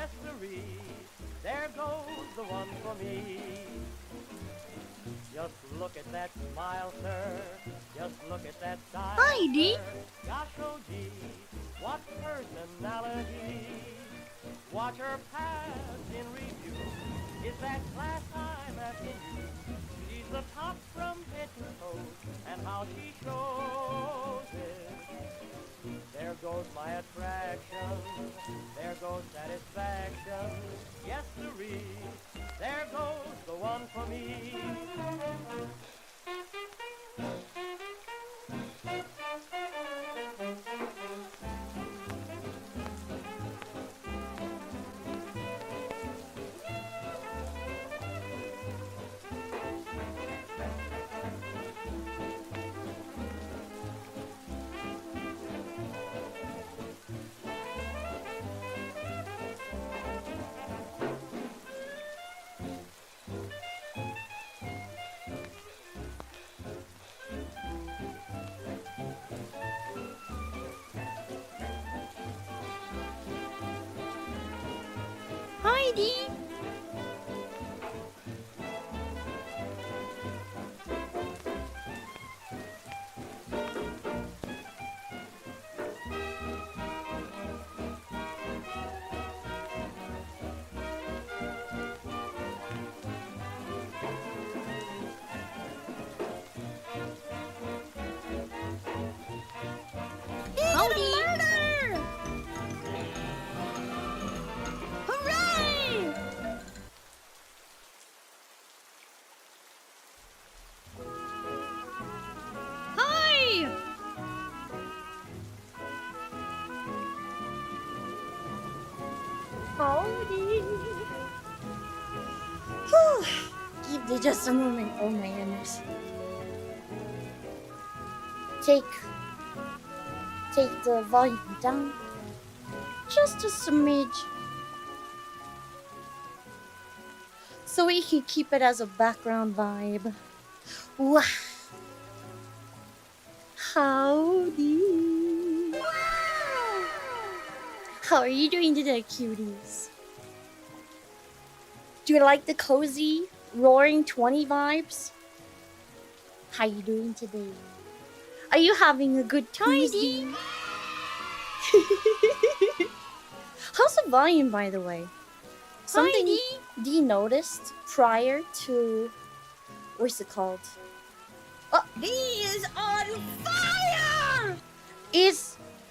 Yes, sirree, there goes the one for me. Just look at that smile, sir. Just look at that style. Heidi. Gosh, oh gee, what personality. Watch her pass in review. Is that class I'm asking you? She's the top from head to toe, and how she shows it. There goes my attraction. There goes satisfaction. Yes, sirree. There goes the one for me. Heidi. Howdy. Hooray! Hi! Howdy! Whew. Give me just a moment. Oh my goodness. Take the volume down just a smidge so we can keep it as a background vibe. Wow. Howdy. How are you doing today, cuties? Do you like the cozy roaring 20 vibes? How you doing today? Are you having a good Tuesday? How's the volume, by the way? Something Dee noticed prior to... What's it called? Oh, Dee is on fire!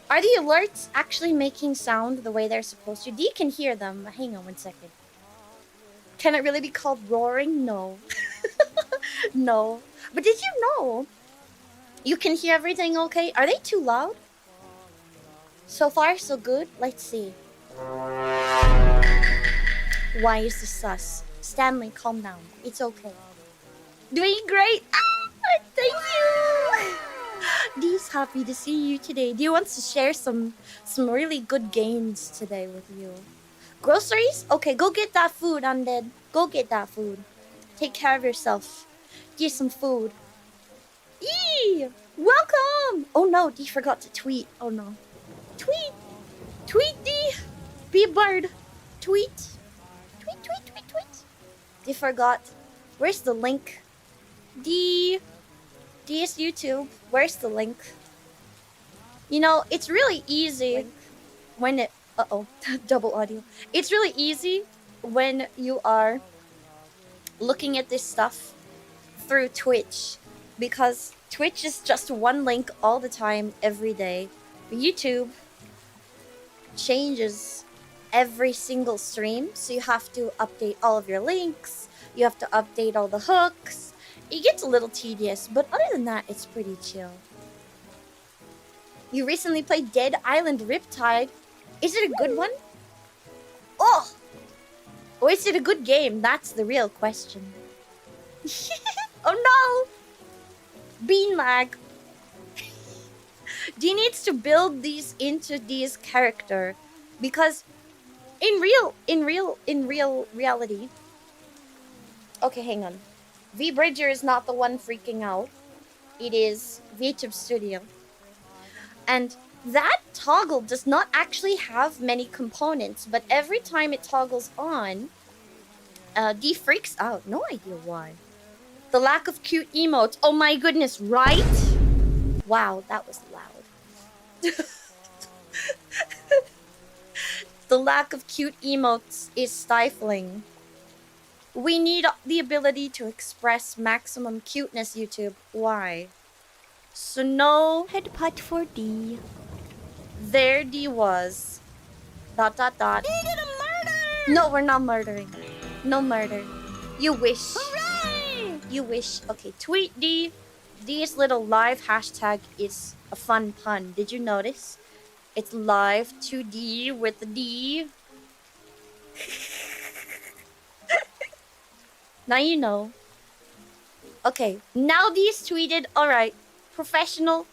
Are the alerts actually making sound the way they're supposed to? Dee can hear them. Hang on one second. Can it really be called roaring? No. No. But did you know... You can hear everything okay? Are they too loud? So far, so good. Let's see. Why is this sus? Stanley, calm down. It's okay. Doing great! Ah, thank you! Dee's happy to see you today. Dee wants to share some really good gains today with you. Groceries? Okay, go get that food, Undead. Go get that food. Take care of yourself. Get some food. Yee! Welcome! Oh no, Dee forgot to tweet. Oh no. Tweet! Tweet, Dee! Be a bird. Tweet. Tweet, tweet, tweet, tweet. Dee forgot. Where's the link? Dee is YouTube. Where's the link? You know, it's really easy when it... Uh-oh. Double audio. It's really easy when you are looking at this stuff through Twitch. Because Twitch is just one link all the time, every day. But YouTube changes every single stream, so you have to update all of your links. You have to update all the hooks. It gets a little tedious, but other than that, it's pretty chill. You recently played Dead Island Riptide. Is it a good one? Oh! Or is it a good game? That's the real question. Oh no! Bean lag. Dee needs to build these into Dee's character because in reality. Okay, hang on. V Bridger is not the one freaking out. It is VTube Studio. And That toggle does not actually have many components, but every time it toggles on, D freaks out. No idea why. The lack of cute emotes. Oh my goodness, right? Wow, that was loud. The lack of cute emotes is stifling. We need the ability to express maximum cuteness, YouTube. Why? So no Headbutt for D. There D was. ... He did a murder! No, we're not murdering. No murder. You wish. Hooray! You wish. Okay, tweet D. D's little live hashtag is a fun pun. Did you notice? It's live to D with the D. Now you know. Okay, now D's tweeted. Alright, professional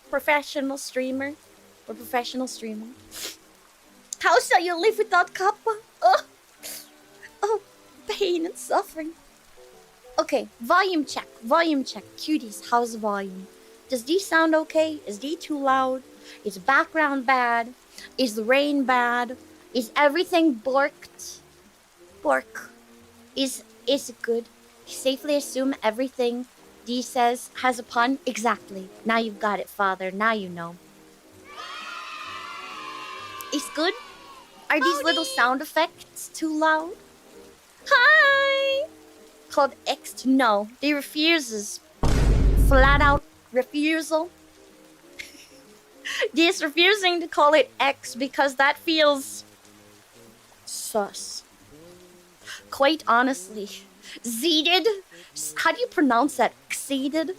streamer. Or professional streamer. How shall you live without kappa? Oh, pain and suffering. Okay, volume check. Cuties, how's the volume? Does D sound okay? Is D too loud? Is background bad? Is the rain bad? Is everything borked? Bork. Is it good? Safely assume everything D says has a pun? Exactly. Now you've got it, father. Now you know. Is good? Are these little sound effects too loud? Hi! Called X. No, he refuses. Flat out refusal. He is refusing to call it X because that feels sus. Quite honestly, Xeeded. How do you pronounce that? Exceeded.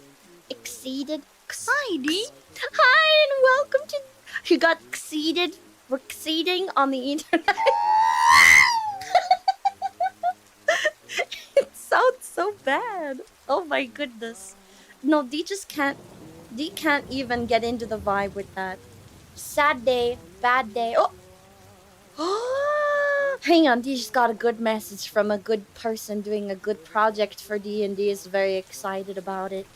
Hi, D. Hi and welcome to. You got exceeded. We're exceeding on the internet. It sounds so bad. Oh my goodness. No, D can't even get into the vibe with that. Sad day, bad day. Oh! Hang on, D just got a good message from a good person doing a good project for D, and D is very excited about it.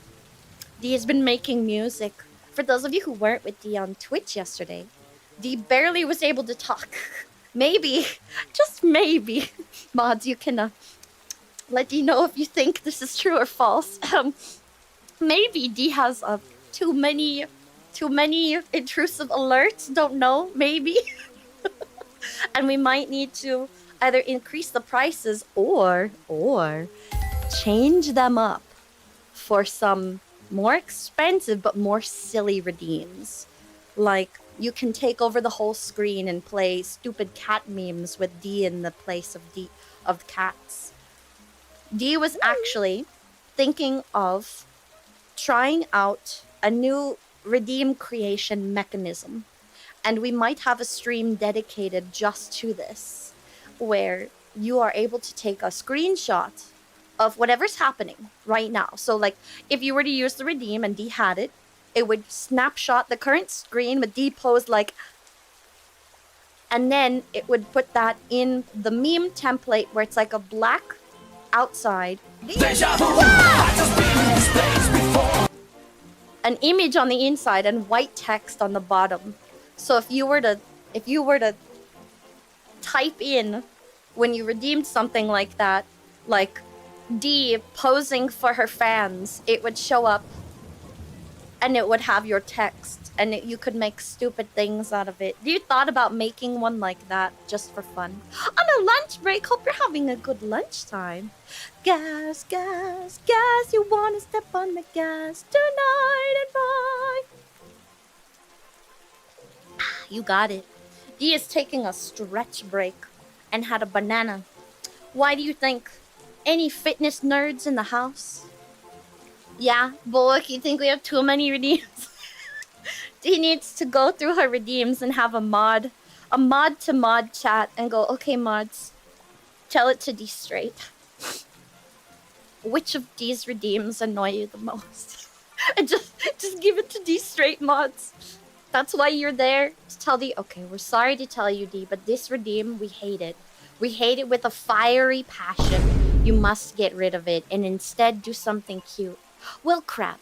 D has been making music. For those of you who weren't with D on Twitch yesterday, D barely was able to talk. Maybe, just maybe. Mods, you can let D know if you think this is true or false. Maybe D has too many intrusive alerts. Don't know. Maybe. And we might need to either increase the prices or change them up for some more expensive but more silly redeems. Like, you can take over the whole screen and play stupid cat memes with D in the place of cats. D was actually thinking of trying out a new redeem creation mechanism. And we might have a stream dedicated just to this, where you are able to take a screenshot of whatever's happening right now. So, like, if you were to use the redeem and D had it, it would snapshot the current screen with D posed like, and then it would put that in the meme template where it's like a black outside, an image on the inside, and white text on the bottom. So if you were to type in when you redeemed something like that, like D posing for her fans, it would show up and it would have your text, and you could make stupid things out of it. Do you thought about making one like that just for fun? On a lunch break, hope you're having a good lunchtime. Gas, gas, gas, you wanna step on the gas tonight and bye. You got it. D is taking a stretch break and had a banana. Why do you think? Any fitness nerds in the house? Yeah, Bullock, you think we have too many redeems? D needs to go through her redeems and have a mod to mod chat and go, okay, mods, tell it to D straight. Which of D's redeems annoy you the most? And just give it to D straight, mods. That's why you're there, to tell D, okay, we're sorry to tell you, D, but this redeem, we hate it. We hate it with a fiery passion. You must get rid of it and instead do something cute. Well, crap.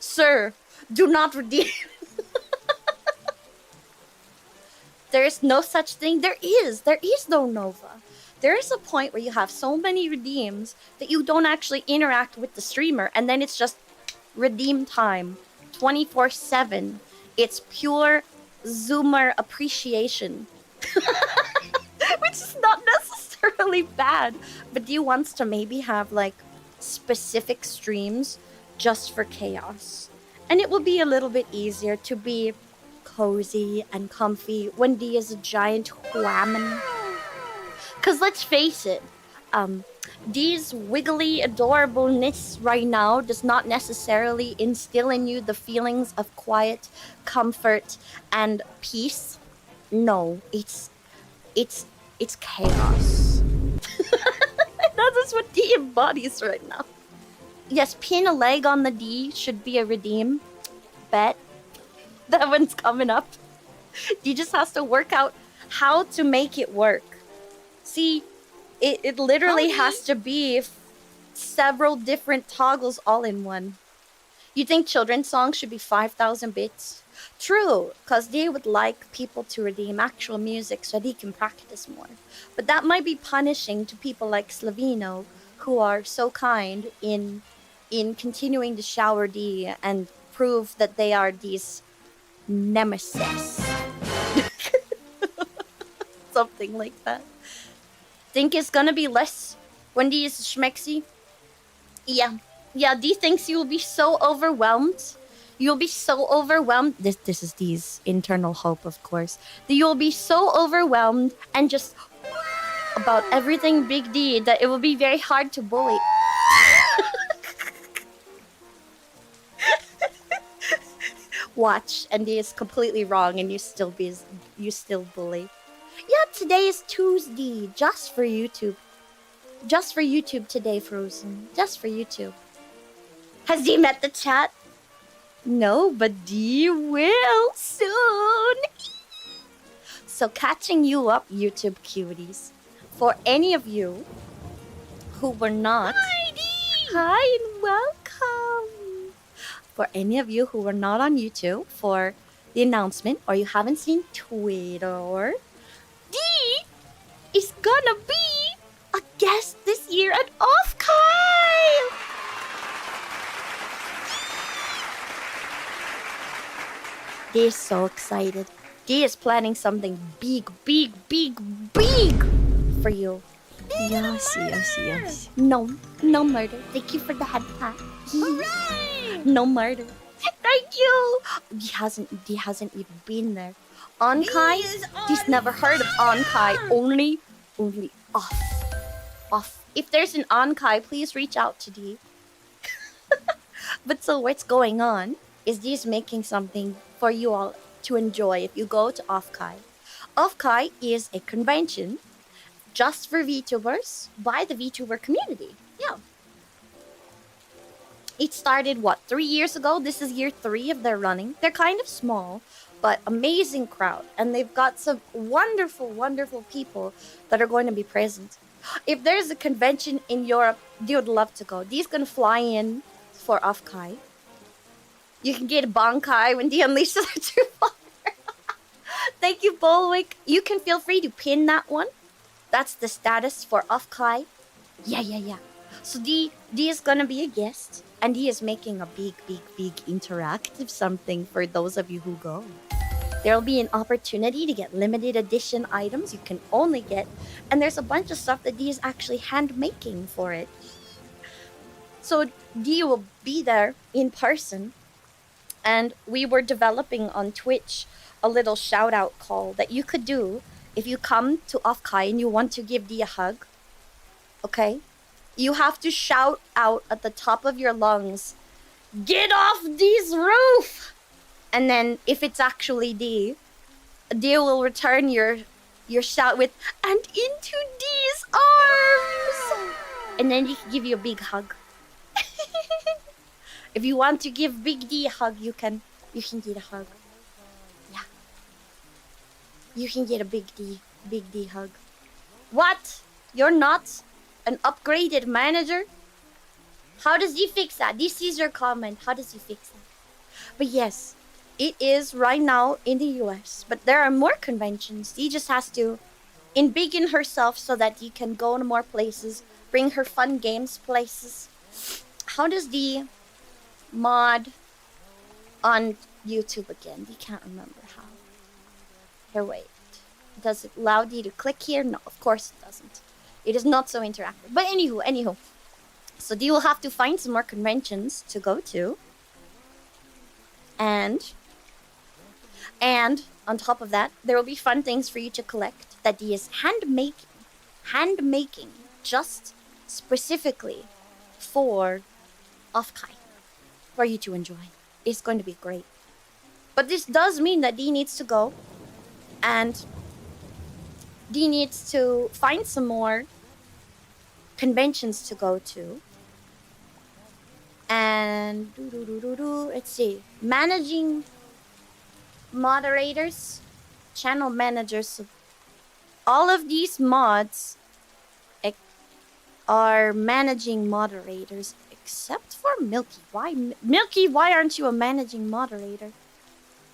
Sir, do not redeem. There's no such thing. There is no Nova. There is a point where you have so many redeems that you don't actually interact with the streamer, and then it's just redeem time 24/7. It's pure Zoomer appreciation. Which is not necessarily bad, but Dee wants to maybe have like specific streams just for chaos. And it will be a little bit easier to be cozy and comfy when Dee is a giant whammon. Cause let's face it, Dee's wiggly adorableness right now does not necessarily instill in you the feelings of quiet, comfort, and peace. No, it's chaos. That is what D embodies right now. Yes, pin a leg on the D should be a redeem. Bet. That one's coming up. D just has to work out how to make it work. See, it literally has to be several different toggles all in one. You think children's songs should be 5,000 bits? True, because they would like people to redeem actual music so they can practice more. But that might be punishing to people like Slavino, who are so kind in continuing to shower D and prove that they are D's nemesis. Something like that. Think it's gonna be less when D is schmexy? Yeah, D thinks you will be so overwhelmed. You'll be so overwhelmed. This is D's internal hope, of course. That you'll be so overwhelmed and just about everything Big D that it will be very hard to bully. Watch, and D is completely wrong, and you still bully. Yeah, today is TuesDEE, just for YouTube. Just for YouTube today, Frozen. Just for YouTube. Has D met the chat? No, but D will soon. So catching you up, YouTube cuties. For any of you who were not... Hi, D! Hi and welcome! For any of you who were not on YouTube for the announcement, or you haven't seen Twitter, D is gonna be a guest this year at Offkai! D is so excited. D is planning something big for you. Yes. No murder. Thank you for the head pat. Hooray! No murder. Thank you. D hasn't even been there. Onkai? D's never heard of Onkai. Only off. If there's an Onkai, please reach out to D. But so what's going on is D's making something for you all to enjoy if you go to Offkai. Offkai is a convention just for VTubers by the VTuber community. Yeah. It started, 3 years ago? This is year 3 of their running. They're kind of small, but amazing crowd. And they've got some wonderful people that are going to be present. If there's a convention in Europe, they would love to go. Dee's gonna fly in for Offkai. You can get a Bankai when Dee unleashes her true fire. Thank you, Bolwick. You can feel free to pin that one. That's the status for Offkai. Yeah. So Dee is gonna be a guest, and Dee is making a big interactive something for those of you who go. There'll be an opportunity to get limited edition items you can only get, and there's a bunch of stuff that Dee is actually hand making for it. So Dee will be there in person, and we were developing on Twitch a little shout out call that you could do if you come to Offkai and you want to give Dee a hug. Okay? You have to shout out at the top of your lungs, "Get off Dee's roof!" And then if it's actually Dee will return your shout with, "And into Dee's arms!" And then he can give you a big hug. If you want to give Big D a hug, you can get a hug. Yeah. You can get a Big D hug. What? You're not an upgraded manager? How does he fix that? This is your comment. How does he fix that? But yes, it is right now in the US, but there are more conventions. Dee just has to embiggen herself so that Dee can go to more places, bring her fun games places. How does Dee mod on YouTube again? Dee can't remember how. Here, wait. Does it allow Dee to click here? No, of course it doesn't. It is not so interactive. But anywho. So Dee will have to find some more conventions to go to. And on top of that, there will be fun things for you to collect that Dee is hand-making just specifically for Offkai, for you to enjoy. It's going to be great. But this does mean that Dee needs to go, and Dee needs to find some more conventions to go to. And let's see, managing moderators, channel managers. All of these mods are managing moderators, except for Milky. Milky, why aren't you a managing moderator?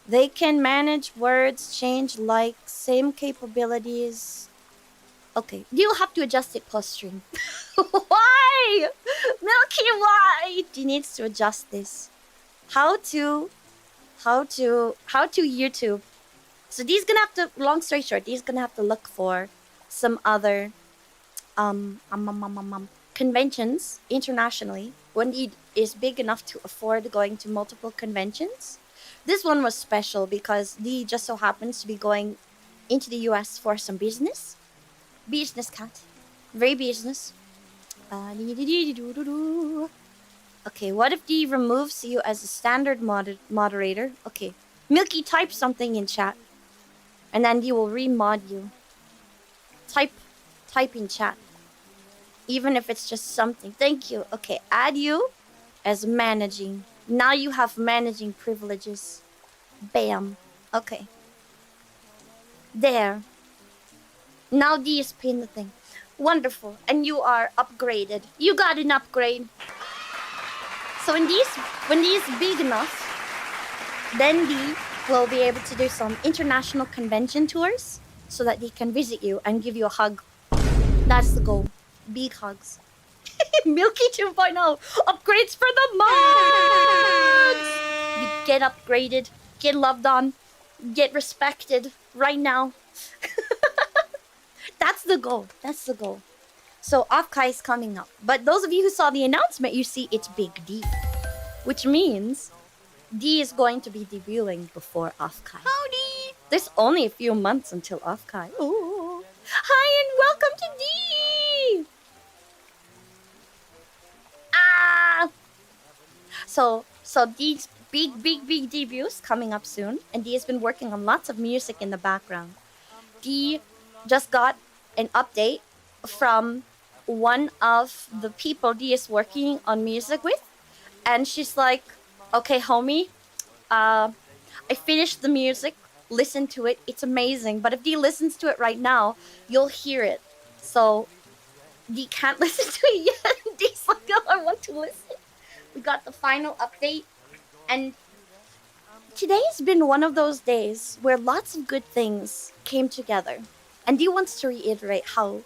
They can manage words, change likes, same capabilities. Okay, you'll have to adjust it post-stream. Why? Milky, why? She needs to adjust this. How to YouTube. So Dee's gonna have to, long story short, Dee's gonna have to look for some other conventions internationally when Dee is big enough to afford going to multiple conventions. This one was special because Dee just so happens to be going into the US for some business. Business, cat. Very business. Okay, what if Dee removes you as a standard moderator? Okay, Milky, type something in chat. And then Dee will remod you. Type in chat. Even if it's just something. Thank you. Okay, add you as managing. Now you have managing privileges. Bam. Okay. There. Now Dee is pinned the thing. Wonderful. And you are upgraded. You got an upgrade. So when Dee is big enough, then Dee will be able to do some international convention tours so that Dee can visit you and give you a hug. That's the goal. Big hugs. Milky 2.0. Upgrades for the mods! You get upgraded, get loved on, get respected right now. That's the goal. That's the goal. So Offkai is coming up. But those of you who saw the announcement, you see it's Big D. Which means D is going to be debuting before Offkai. Howdy! There's only a few months until Offkai. Ooh. Hi and welcome to D! So D's big debuts coming up soon. And D has been working on lots of music in the background. D just got an update from one of the people D is working on music with. And she's like, okay, homie, I finished the music. Listen to it. It's amazing. But if D listens to it right now, you'll hear it. So D can't listen to it yet. D's like, oh, I want to listen. We got the final update. And today's been one of those days where lots of good things came together. And D wants to reiterate how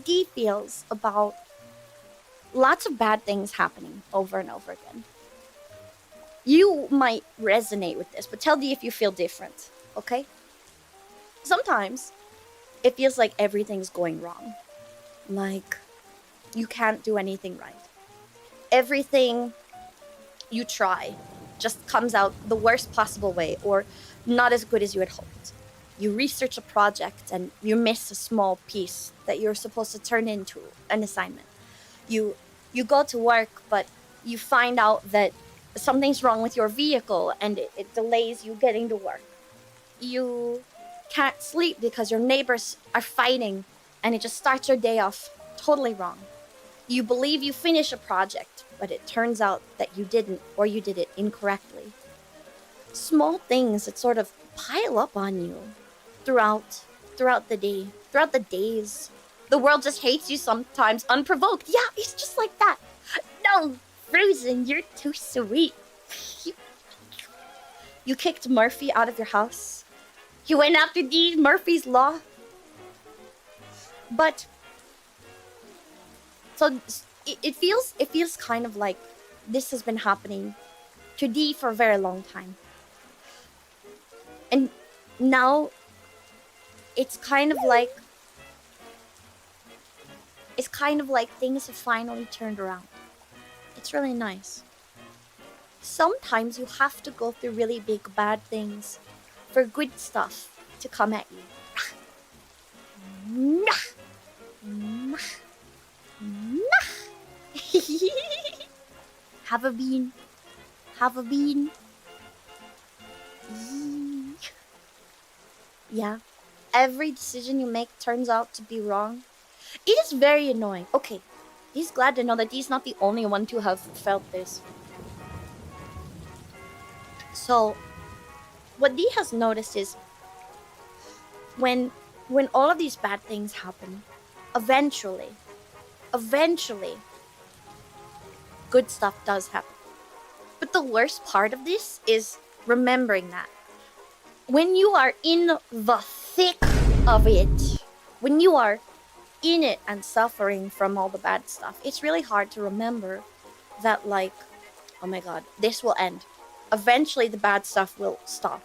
D feels about lots of bad things happening over and over again. You might resonate with this, but tell D if you feel different, okay? Sometimes it feels like everything's going wrong. Like you can't do anything right. Everything you try just comes out the worst possible way or not as good as you had hoped. You research a project and you miss a small piece that you're supposed to turn into an assignment. You go to work, but you find out that something's wrong with your vehicle and it delays you getting to work. You can't sleep because your neighbors are fighting and it just starts your day off totally wrong. You believe you finish a project, but it turns out that you didn't, or you did it incorrectly. Small things that sort of pile up on you throughout the day, throughout the days. The world just hates you sometimes unprovoked. Yeah, it's just like that. No, Frozen, you're too sweet. You kicked Murphy out of your house. You went after D, Murphy's Law. But so it feels kind of like this has been happening to D for a very long time. And now it's kind of like things have finally turned around. It's really nice. Sometimes you have to go through really big bad things for good stuff to come at you. Have a bean. Have a bean. Yeah. Every decision you make turns out to be wrong. It is very annoying. Okay. He's glad to know that he's not the only one to have felt this. So, what Dee has noticed is when all of these bad things happen, eventually, good stuff does happen. But the worst part of this is remembering that. When you are in the thick of it, when you are in it and suffering from all the bad stuff, it's really hard to remember that, like, oh my god, this will end. Eventually the bad stuff will stop.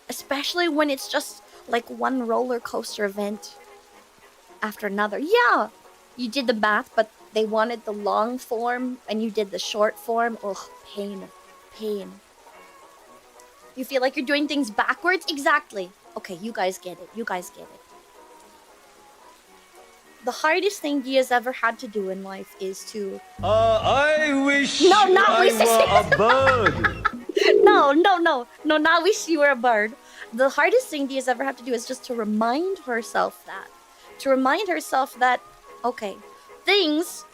Especially when it's just like one roller coaster event after another. Yeah, you did the math, but they wanted the long form and you did the short form. Ugh, pain. You feel like you're doing things backwards? Exactly. Okay, you guys get it. The hardest thing Dia's ever had to do in life is to... I wish No, not I wish. were a bird. No, not wish you were a bird. The hardest thing Dia's ever had to do is just to remind herself that. Okay, things...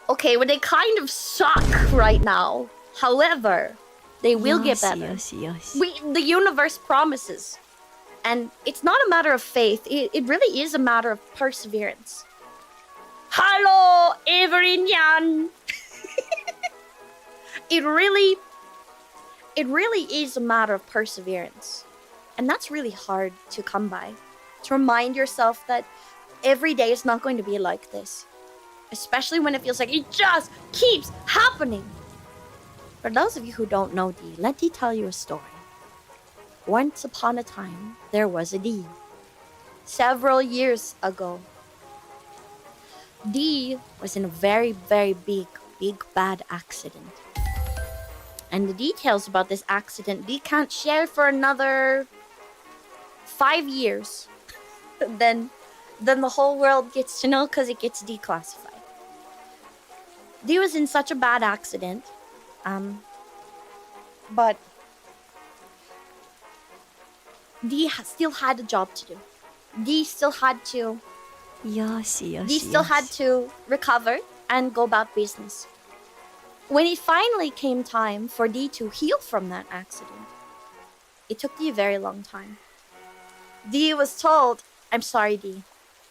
Okay, well, they kind of suck right now. However, they will get better. The universe promises. And it's not a matter of faith. It really is a matter of perseverance. Hello, Everinian! It really is a matter of perseverance. And that's really hard to come by. To remind yourself that every day is not going to be like this. Especially when it feels like it just keeps happening. For those of you who don't know Dee, let me tell you a story. Once upon a time, there was a Dee. Several years ago. Dee was in a very, very big, bad accident. And the details about this accident, Dee can't share for another 5 years. Then the whole world gets to know because it gets declassified. Dee was in such a bad accident. But Dee still had a job to do. Dee still had to recover and go about business. When it finally came time for Dee to heal from that accident, it took Dee a very long time. Dee was told, I'm sorry, Dee.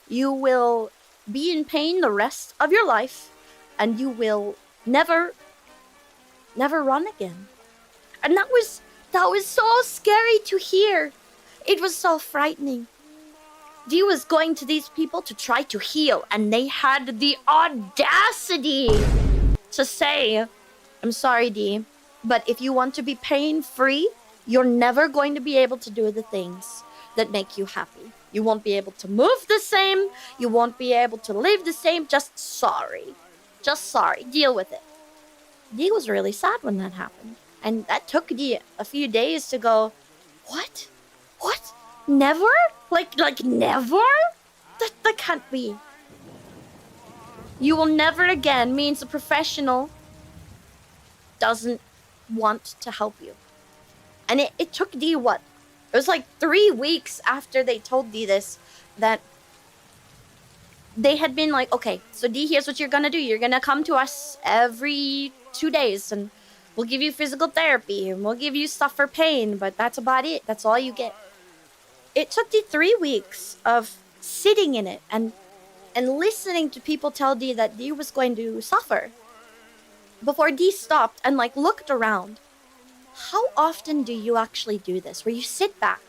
You will be in pain the rest of your life, and you will never run again. And that was so scary to hear. It was so frightening. Dee was going to these people to try to heal, and they had the audacity to say, I'm sorry, Dee, but if you want to be pain-free, you're never going to be able to do the things that make you happy. You won't be able to move the same. You won't be able to live the same. Just sorry. Deal with it. Dee was really sad when that happened. And that took Dee a few days to go, what? Never? Like never? That can't be. You will never again means a professional doesn't want to help you. And it took Dee what? It was like 3 weeks after they told Dee this that they had been like, okay, so Dee, here's what you're gonna do. You're gonna come to us every 2 days and we'll give you physical therapy and we'll give you stuff for pain, but that's about it. That's all you get. It took Dee 3 weeks of sitting in it and listening to people tell Dee that Dee was going to suffer before Dee stopped and like looked around. how often do you actually do this? Where you sit back,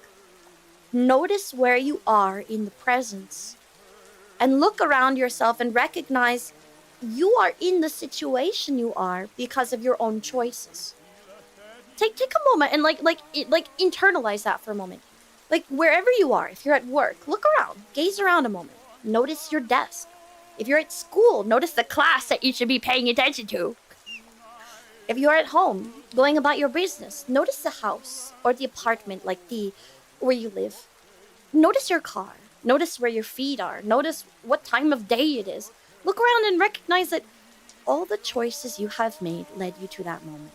notice where you are in the presence, and look around yourself and recognize you are in the situation you are because of your own choices. Take a moment and like internalize that for a moment. Like wherever you are, if you're at work, look around, gaze around a moment. Notice your desk. If you're at school, notice the class that you should be paying attention to. If you're at home, going about your business, notice the house or the apartment, like where you live. Notice your car. Notice where your feet are. Notice what time of day it is. Look around and recognize that all the choices you have made led you to that moment.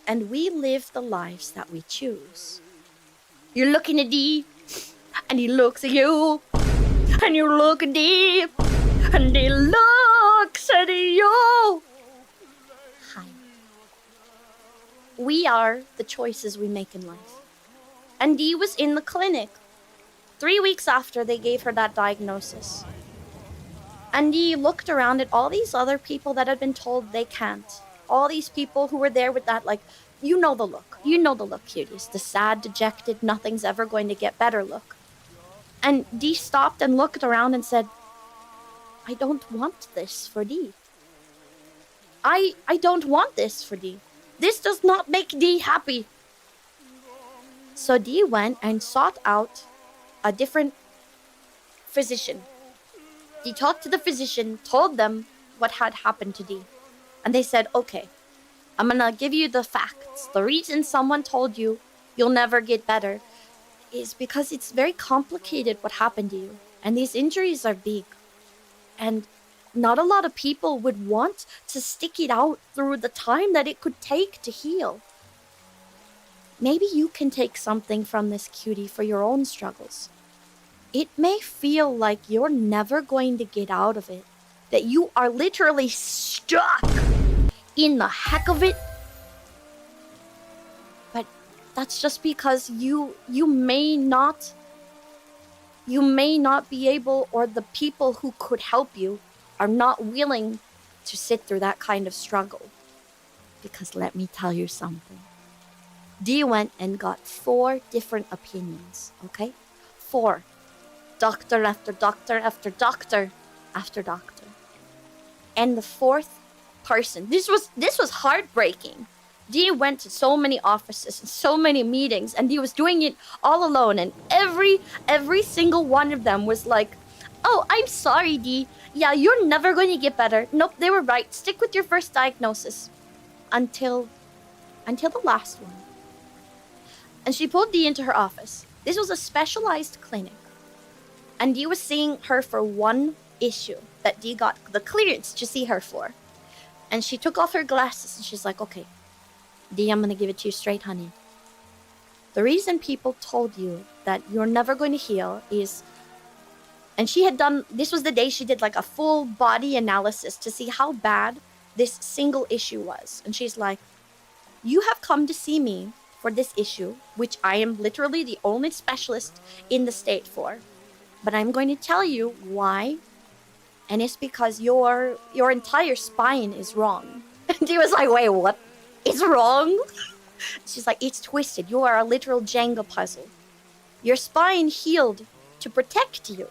And we live the lives that we choose. You're looking at D, and he looks at you, and you look at D, and he looks at you. Hi. We are the choices we make in life. And Dee was in the clinic 3 weeks after they gave her that diagnosis. And Dee looked around at all these other people that had been told they can't. All these people who were there with that, like, you know the look. You know the look, cuties. The sad, dejected, nothing's ever going to get better look. And Dee stopped and looked around and said, I don't want this for Dee. I don't want this for Dee. This does not make Dee happy. So Dee went and sought out a different physician. Dee talked to the physician, told them what had happened to Dee. And they said, okay, I'm gonna give you the facts. The reason someone told you you'll never get better is because it's very complicated what happened to you. And these injuries are big. And not a lot of people would want to stick it out through the time that it could take to heal. Maybe you can take something from this, cutie, for your own struggles. It may feel like you're never going to get out of it, that you are literally stuck in the heck of it. But that's just because you may not be able, or the people who could help you are not willing to sit through that kind of struggle. Because let me tell you something. Dee went and got 4 different opinions, okay? 4. Doctor after doctor after doctor after doctor. And the 4th person, this was heartbreaking. Dee went to so many offices and so many meetings, and Dee was doing it all alone, and every single one of them was like, oh, I'm sorry, Dee. Yeah, you're never going to get better. Nope, they were right. Stick with your first diagnosis. Until the last one. And she pulled Dee into her office. This was a specialized clinic. And Dee was seeing her for one issue that Dee got the clearance to see her for. And she took off her glasses and she's like, okay, Dee, I'm going to give it to you straight, honey. The reason people told you that you're never going to heal is... And she had done... This was the day she did like a full body analysis to see how bad this single issue was. And she's like, you have come to see me for this issue, which I am literally the only specialist in the state for. But I'm going to tell you why. And it's because your entire spine is wrong. And he was like, wait, what? It's wrong? She's like, it's twisted. You are a literal Jenga puzzle. Your spine healed to protect you.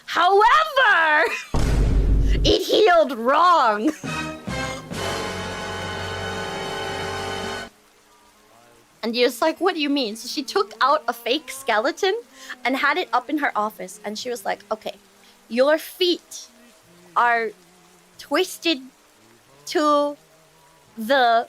However, it healed wrong. And he was like, what do you mean? So she took out a fake skeleton and had it up in her office. And she was like, okay, your feet are twisted to the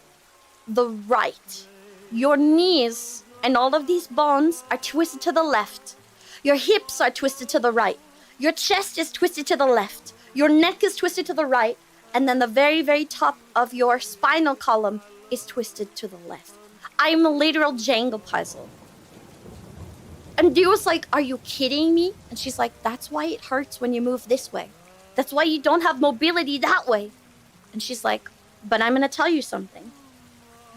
right. Your knees and all of these bones are twisted to the left. Your hips are twisted to the right. Your chest is twisted to the left. Your neck is twisted to the right. And then the very, very top of your spinal column is twisted to the left. I'm a literal Jenga puzzle. And Dee was like, are you kidding me? And she's like, that's why it hurts when you move this way. That's why you don't have mobility that way. And she's like, but I'm going to tell you something.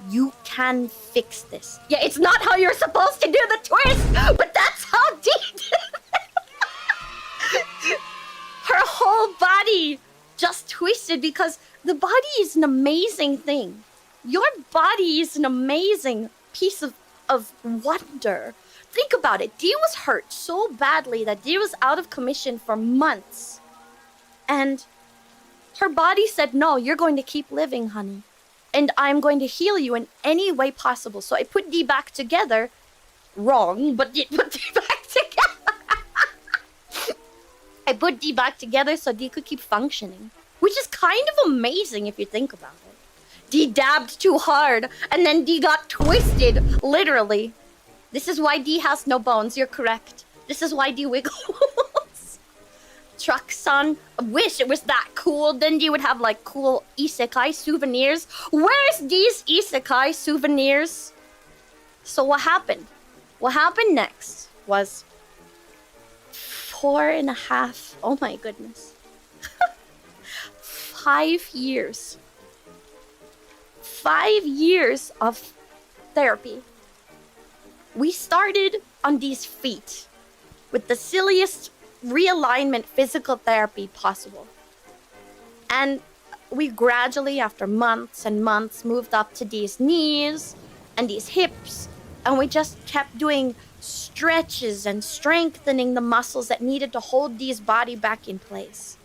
You can fix this. Yeah, it's not how you're supposed to do the twist, but that's how Dee did it. Her whole body just twisted because the body is an amazing thing. Your body is an amazing piece of wonder. Think about it. Dee was hurt so badly that Dee was out of commission for months. And her body said, no, you're going to keep living, honey. And I'm going to heal you in any way possible. So I put Dee back together. Wrong, but Dee put Dee back together. I put Dee back together so Dee could keep functioning. Which is kind of amazing if you think about it. Dee dabbed too hard, and then Dee got twisted, literally. This is why Dee has no bones, you're correct. This is why Dee wiggles. Truck-san, I wish it was that cool. Then Dee would have like cool isekai souvenirs. Where's Dee's isekai souvenirs? So what happened? What happened next was 4.5, oh my goodness. 5 years. 5 years of therapy. We started on these feet with the silliest realignment physical therapy possible. And we gradually, after months and months, moved up to these knees and these hips. And we just kept doing stretches and strengthening the muscles that needed to hold Dee's body back in place.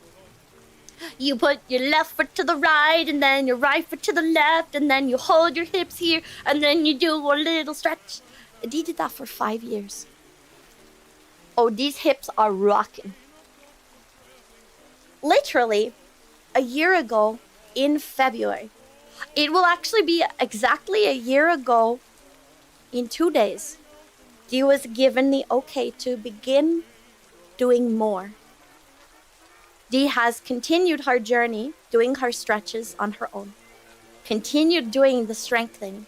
You put your left foot to the right, and then your right foot to the left, and then you hold your hips here, and then you do a little stretch. Dee did that for 5 years. Oh, these hips are rocking. Literally, a year ago in February. It will actually be exactly a year ago in 2 days. Dee was given the okay to begin doing more. Dee has continued her journey, doing her stretches on her own. Continued doing the strengthening.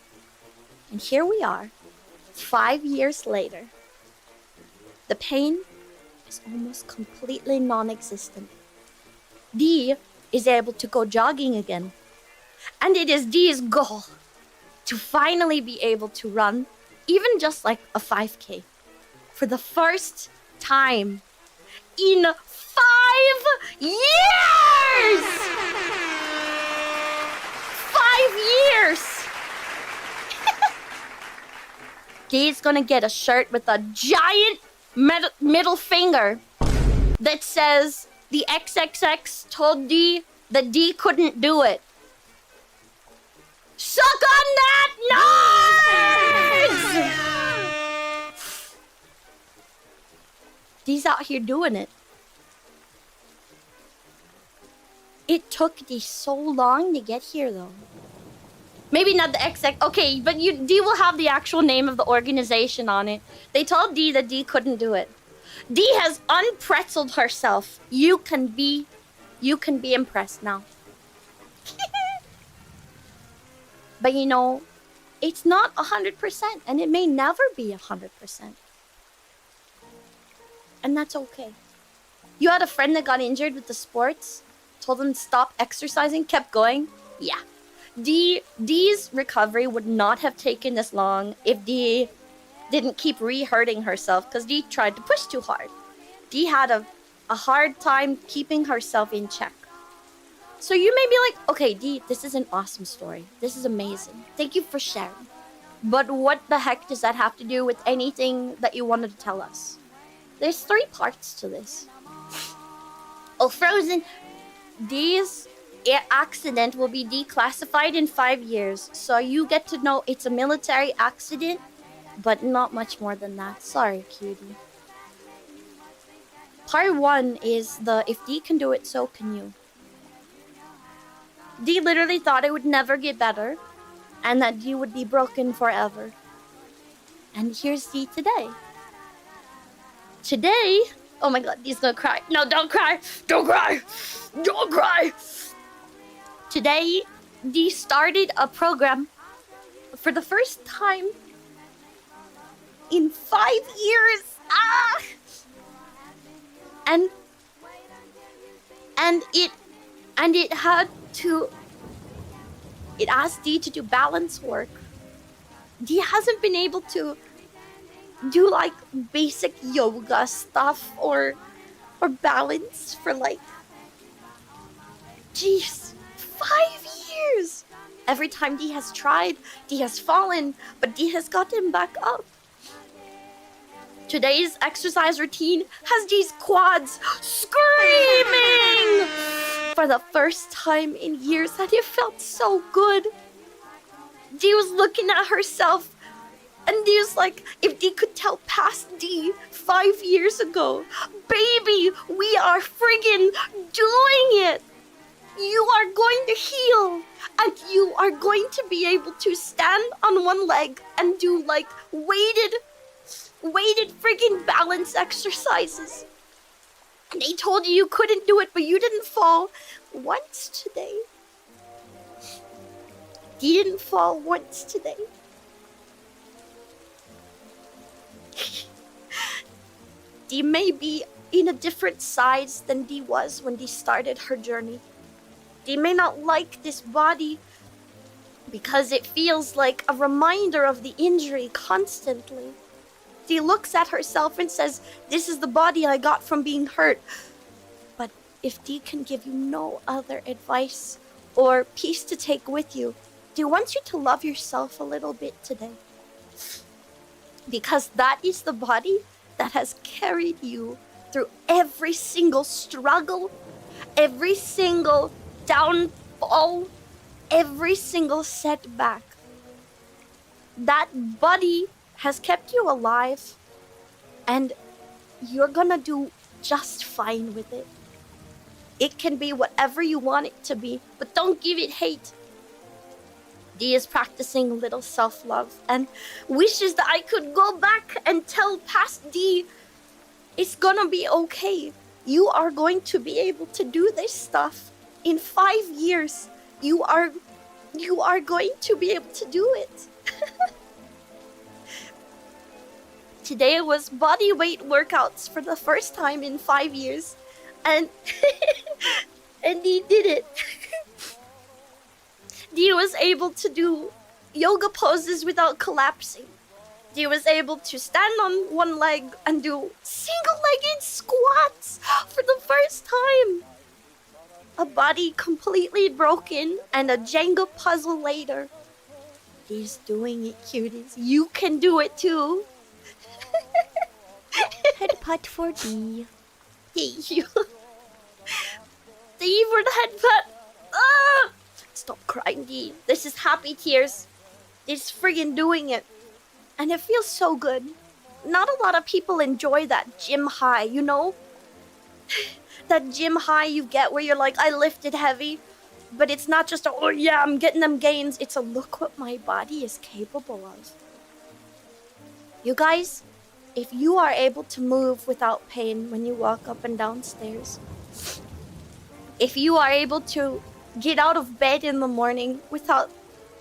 And here we are, 5 years later. The pain is almost completely non-existent. Dee is able to go jogging again. And it is Dee's goal to finally be able to run, even just like a 5K, for the first time in 5 years! 5 years! Dee's gonna get a shirt with a giant middle finger that says the XXX told Dee that Dee couldn't do it. Suck on that noise! Dee's out here doing it. It took Dee so long to get here, though. Maybe not the XX. Okay, but Dee will have the actual name of the organization on it. They told Dee that Dee couldn't do it. Dee has unpretzeled herself. You can be impressed now. But you know, it's not 100%, and it may never be 100%. And that's okay. You had a friend that got injured with the sports, told them to stop exercising, kept going. Yeah. Dee's recovery would not have taken this long if Dee didn't keep re-hurting herself, because Dee tried to push too hard. Dee had a hard time keeping herself in check. So you may be like, okay, Dee, this is an awesome story. This is amazing. Thank you for sharing. But what the heck does that have to do with anything that you wanted to tell us? There's 3 parts to this. Oh, Frozen. Dee's accident will be declassified in 5 years. So you get to know it's a military accident, but not much more than that. Sorry, cutie. Part 1 is the if Dee can do it, so can you. Dee literally thought it would never get better, and that Dee would be broken forever. And here's Dee today. Today, oh my god, Dee's gonna cry. No, don't cry! Don't cry! Don't cry! Today, Dee started a program for the first time in 5 years. Ah! And it had to. It asked Dee to do balance work. Dee hasn't been able to do like basic yoga stuff or balance for like, jeez, 5 years. Every time Dee has tried, Dee has fallen, but Dee has gotten back up. Today's exercise routine has Dee's quads screaming for the first time in years, and it felt so good. Dee was looking at herself, and Dee was like, if Dee could tell past Dee 5 years ago, baby, we are friggin' doing it. You are going to heal, and you are going to be able to stand on one leg and do like weighted friggin' balance exercises. And they told you couldn't do it, but you didn't fall once today. You didn't fall once today. Dee may be in a different size than Dee was when Dee started her journey. Dee may not like this body because it feels like a reminder of the injury constantly. Dee looks at herself and says, this is the body I got from being hurt. But if Dee can give you no other advice or piece to take with you, Dee wants you to love yourself a little bit today. Because that is the body that has carried you through every single struggle, every single downfall, every single setback. That body has kept you alive, and you're gonna do just fine with it. It can be whatever you want it to be, but don't give it hate. Dee is practicing a little self-love and wishes that I could go back and tell past Dee, it's gonna be okay. You are going to be able to do this stuff. In 5 years, you are going to be able to do it. Today was body weight workouts for the first time in 5 years, and and Dee did it. Dee was able to do yoga poses without collapsing. Dee was able to stand on one leg and do single-legged squats for the first time. A body completely broken and a Jenga puzzle later. Dee's doing it, cuties. You can do it too. Headbutt for Dee. Thank you. Dee for the headbutt. Ah! Stop crying, Dee. This is happy tears. Dee's friggin' doing it. And it feels so good. Not a lot of people enjoy that gym high, you know? That gym high you get where you're like, I lifted heavy. But it's not just a, oh yeah, I'm getting them gains. It's a look what my body is capable of. You guys, if you are able to move without pain when you walk up and down stairs, if you are able to get out of bed in the morning without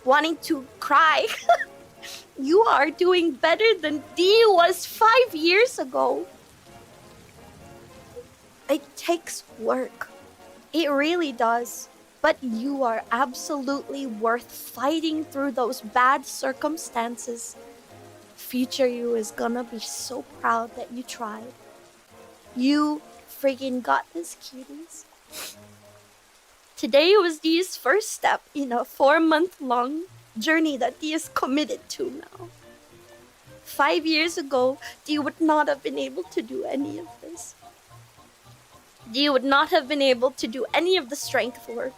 wanting to cry, you are doing better than Dee was 5 years ago. It takes work. It really does. But you are absolutely worth fighting through those bad circumstances. Future you is gonna be so proud that you tried. You friggin' got this, cuties. Today was Dee's first step in a 4-month-long journey that Dee is committed to now. 5 years ago, Dee would not have been able to do any of this. Dee would not have been able to do any of the strength work.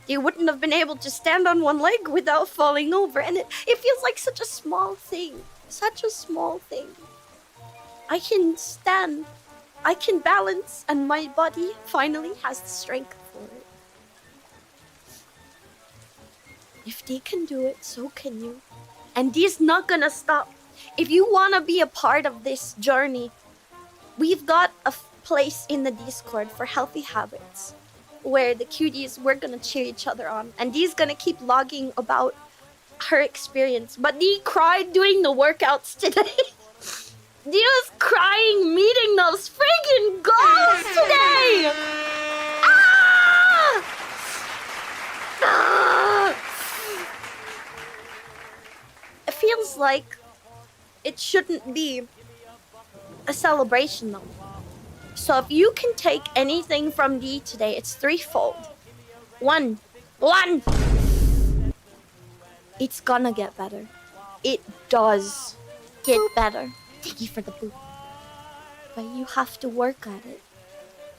Dee wouldn't have been able to stand on one leg without falling over. And it feels like such a small thing. Such a small thing. I can stand. I can balance. And my body finally has the strength for it. If Dee can do it, so can you. And Dee's not gonna stop. If you wanna be a part of this journey, we've got a place in the Discord for healthy habits, where the cuties, we're gonna cheer each other on, and Dee's gonna keep logging about her experience. But Dee cried doing the workouts today. Dee was crying meeting those friggin' goals today. Ah! Ah! It feels like it shouldn't be a celebration though. So if you can take anything from Dee today, it's threefold. One. It's gonna get better. It does get better. Thank you for the boop. But you have to work at it.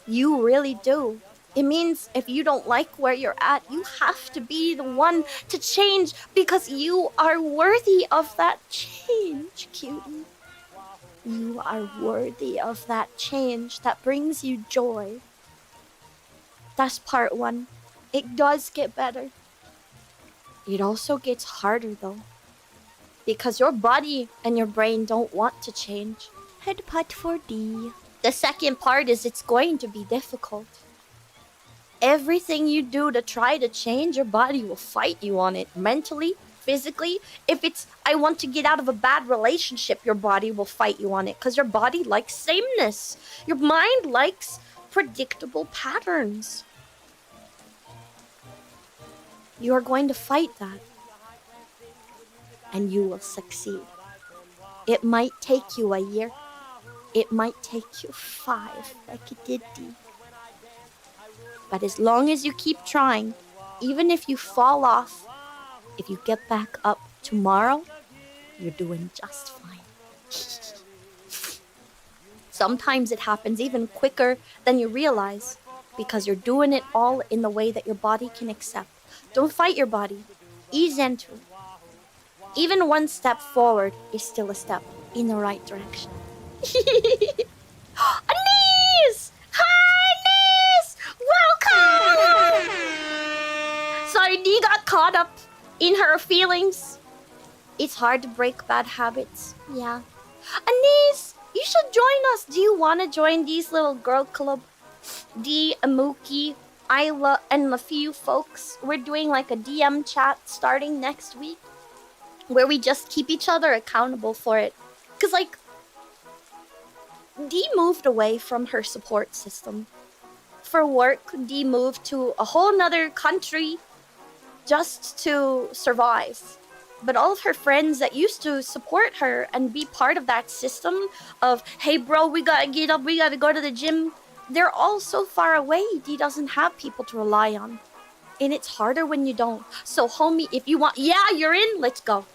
You really do. It means if you don't like where you're at, you have to be the one to change because you are worthy of that change, cutie. You are worthy of that change that brings you joy. That's part one. It does get better. It also gets harder though. Because your body and your brain don't want to change. Head part for D. The second part is it's going to be difficult. Everything you do to try to change, your body will fight you on it. Mentally, physically. If it's, I want to get out of a bad relationship, your body will fight you on it. Because your body likes sameness. Your mind likes predictable patterns. You are going to fight that. And you will succeed. It might take you a year. It might take you 5, like it did D. But as long as you keep trying, even if you fall off, if you get back up tomorrow, you're doing just fine. Sometimes it happens even quicker than you realize because you're doing it all in the way that your body can accept. Don't fight your body. Ease into it. Even one step forward is still a step in the right direction. Anise! Hi, Anise! Welcome! Sorry, Dee got caught up in her feelings. It's hard to break bad habits. Yeah. Anise, you should join us. Do you want to join Dee's little girl club? Dee, Amuki, Isla, and a few folks. We're doing like a DM chat starting next week where we just keep each other accountable for it. Because, like, Dee moved away from her support system. For work, Dee moved to a whole nother country just to survive. But all of her friends that used to support her and be part of that system of, hey bro, we gotta get up, we gotta go to the gym, they're all so far away, Dee doesn't have people to rely on. And it's harder when you don't. So homie, if you want, yeah, you're in, let's go.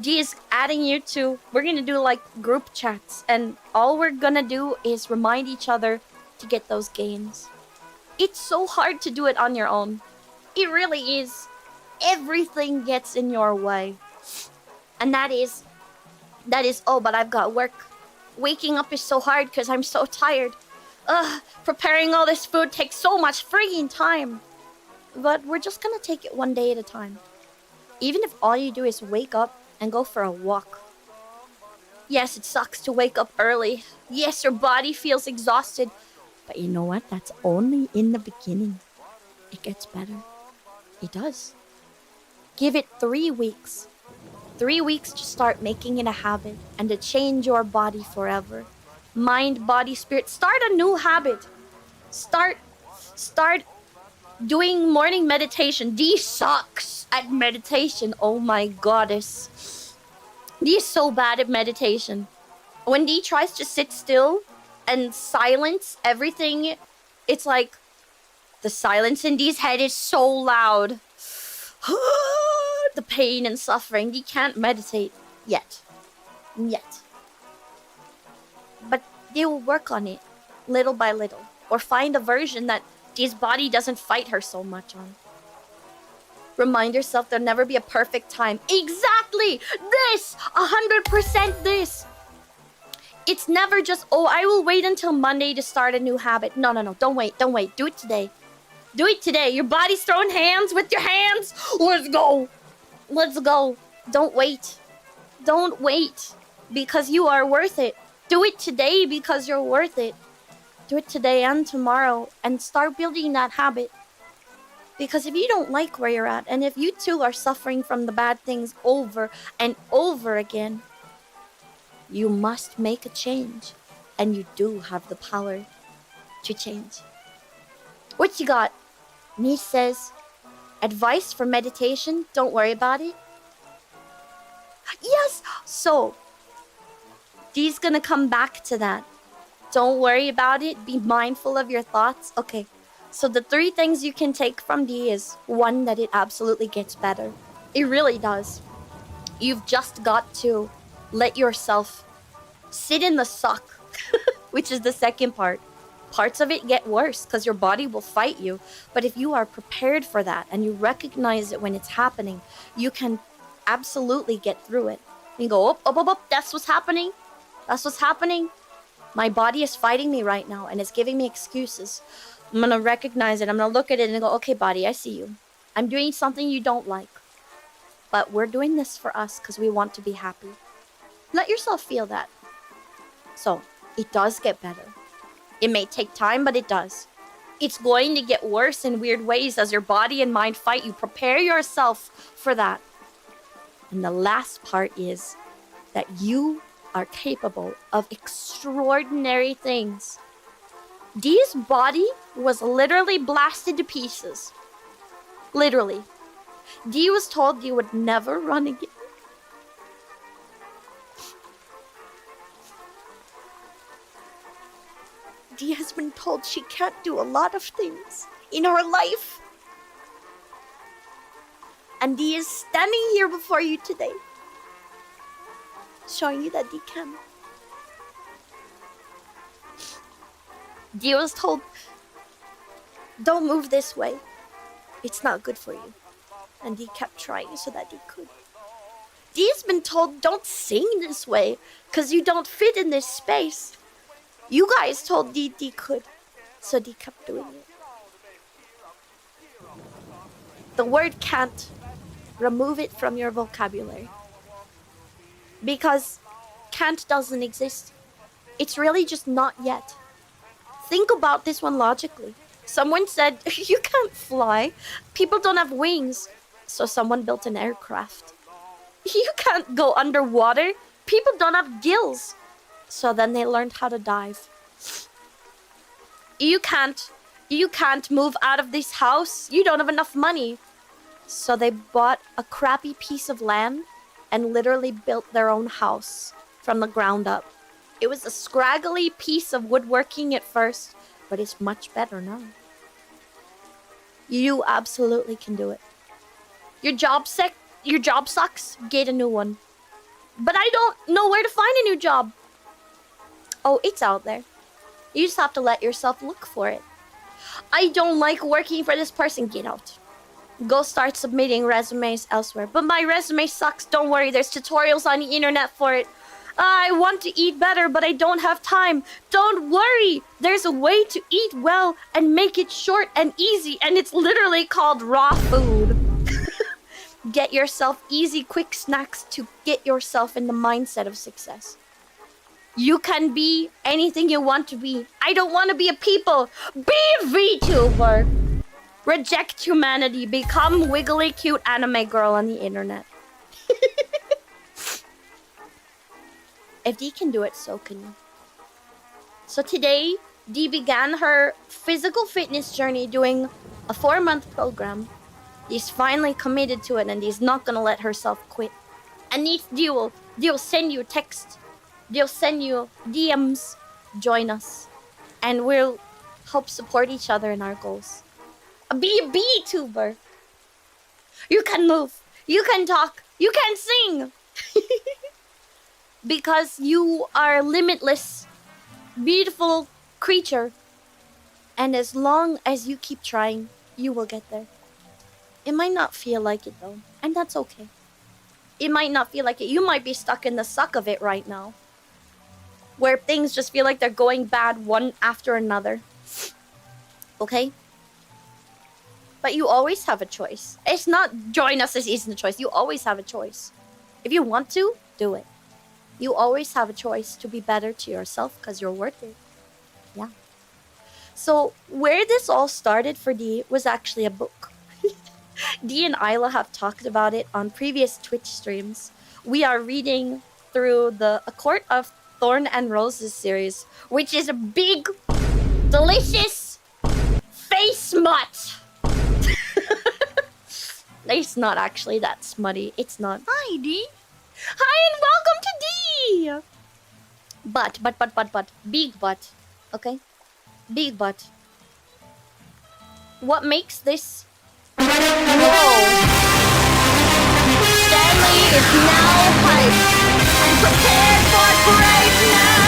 Dee is adding you to, we're gonna do like group chats. And all we're gonna do is remind each other to get those gains. It's so hard to do it on your own. It really is. Everything gets in your way. And that is, oh, but I've got work. Waking up is so hard because I'm so tired. Preparing all this food takes so much frigging time. But we're just gonna take it one day at a time. Even if all you do is wake up and go for a walk. Yes, it sucks to wake up early. Yes, your body feels exhausted. But you know what? That's only in the beginning. It gets better. It does. Give it 3 weeks. 3 weeks to start making it a habit and to change your body forever. Mind, body, spirit. Start a new habit. Start doing morning meditation. Dee sucks at meditation. Oh my goddess. Dee is so bad at meditation. When Dee tries to sit still and silence everything, it's like the silence in Dee's head is so loud. The pain and suffering. Dee can't meditate yet. But they will work on it little by little, or find a version that Dee's body doesn't fight her so much on. Remind yourself there'll never be a perfect time. Exactly! This! 100% this! It's never just, oh, I will wait until Monday to start a new habit. No. Don't wait. Do it today. Do it today. Your body's throwing hands with your hands. Let's go. Don't wait. Don't wait. Because you are worth it. Do it today because you're worth it. Do it today and tomorrow and start building that habit. Because if you don't like where you're at, and if you too are suffering from the bad things over and over again, you must make a change. And you do have the power to change. What you got? Niece says, advice for meditation, don't worry about it. Yes! So, Dee's gonna come back to that. Don't worry about it. Be mindful of your thoughts. Okay. So the 3 things you can take from Dee is 1, that it absolutely gets better. It really does. You've just got to let yourself sit in the suck, which is the second part. Parts of it get worse because your body will fight you. But if you are prepared for that and you recognize it when it's happening, you can absolutely get through it. You go, up, that's what's happening. That's what's happening. My body is fighting me right now and it's giving me excuses. I'm going to recognize it. I'm going to look at it and go, okay, body, I see you. I'm doing something you don't like. But we're doing this for us because we want to be happy. Let yourself feel that. So, it does get better. It may take time, but it does. It's going to get worse in weird ways as your body and mind fight you. Prepare yourself for that. And the last part is that you are capable of extraordinary things. Dee's body was literally blasted to pieces. Literally. Dee was told Dee would never run again. Dee has been told she can't do a lot of things in her life. And Dee is standing here before you today, showing you that Dee can. Dee was told, don't move this way. It's not good for you. And Dee kept trying so that Dee could. Dee's been told, don't sing this way, because you don't fit in this space. You guys told Dee Dee could, so Dee kept doing it. The word can't, remove it from your vocabulary. Because can't doesn't exist. It's really just not yet. Think about this one logically. Someone said, you can't fly. People don't have wings. So someone built an aircraft. You can't go underwater. People don't have gills. So then they learned how to dive. You can't move out of this house. You don't have enough money. So they bought a crappy piece of land and literally built their own house from the ground up. It was a scraggly piece of woodworking at first, but it's much better now. You absolutely can do it. Your job sucks, get a new one. But I don't know where to find a new job. Oh, it's out there. You just have to let yourself look for it. I don't like working for this person, get out. Go start submitting resumes elsewhere. But my resume sucks, don't worry, there's tutorials on the internet for it. I want to eat better, but I don't have time. Don't worry, there's a way to eat well and make it short and easy, and it's literally called raw food. Get yourself easy, quick snacks to get yourself in the mindset of success. You can be anything you want to be. I don't want to be a people. Be a VTuber. Reject humanity. Become wiggly cute anime girl on the internet. If Dee can do it, so can you. So today, Dee began her physical fitness journey doing a 4-month program. Dee's finally committed to it and Dee's not gonna let herself quit. And Dee will send you a text. They'll send you DMs. Join us. And we'll help support each other in our goals. Be a VTuber. You can move. You can talk. You can sing. Because you are a limitless, beautiful creature. And as long as you keep trying, you will get there. It might not feel like it though. And that's okay. It might not feel like it. You might be stuck in the suck of it right now. Where things just feel like they're going bad one after another. Okay? But you always have a choice. It's not join us isn't a choice. You always have a choice. If you want to, do it. You always have a choice to be better to yourself because you're worth it. Yeah. So where this all started for Dee was actually a book. Dee and Isla have talked about it on previous Twitch streams. We are reading through the A Court of Thorn and Roses series, which is a big, delicious face smut. It's not actually that smutty. It's not. Hi, Dee. Hi and welcome to Dee. But. Big butt. Okay? Big butt. What makes this... Whoa. is now hyped and prepared for greatness!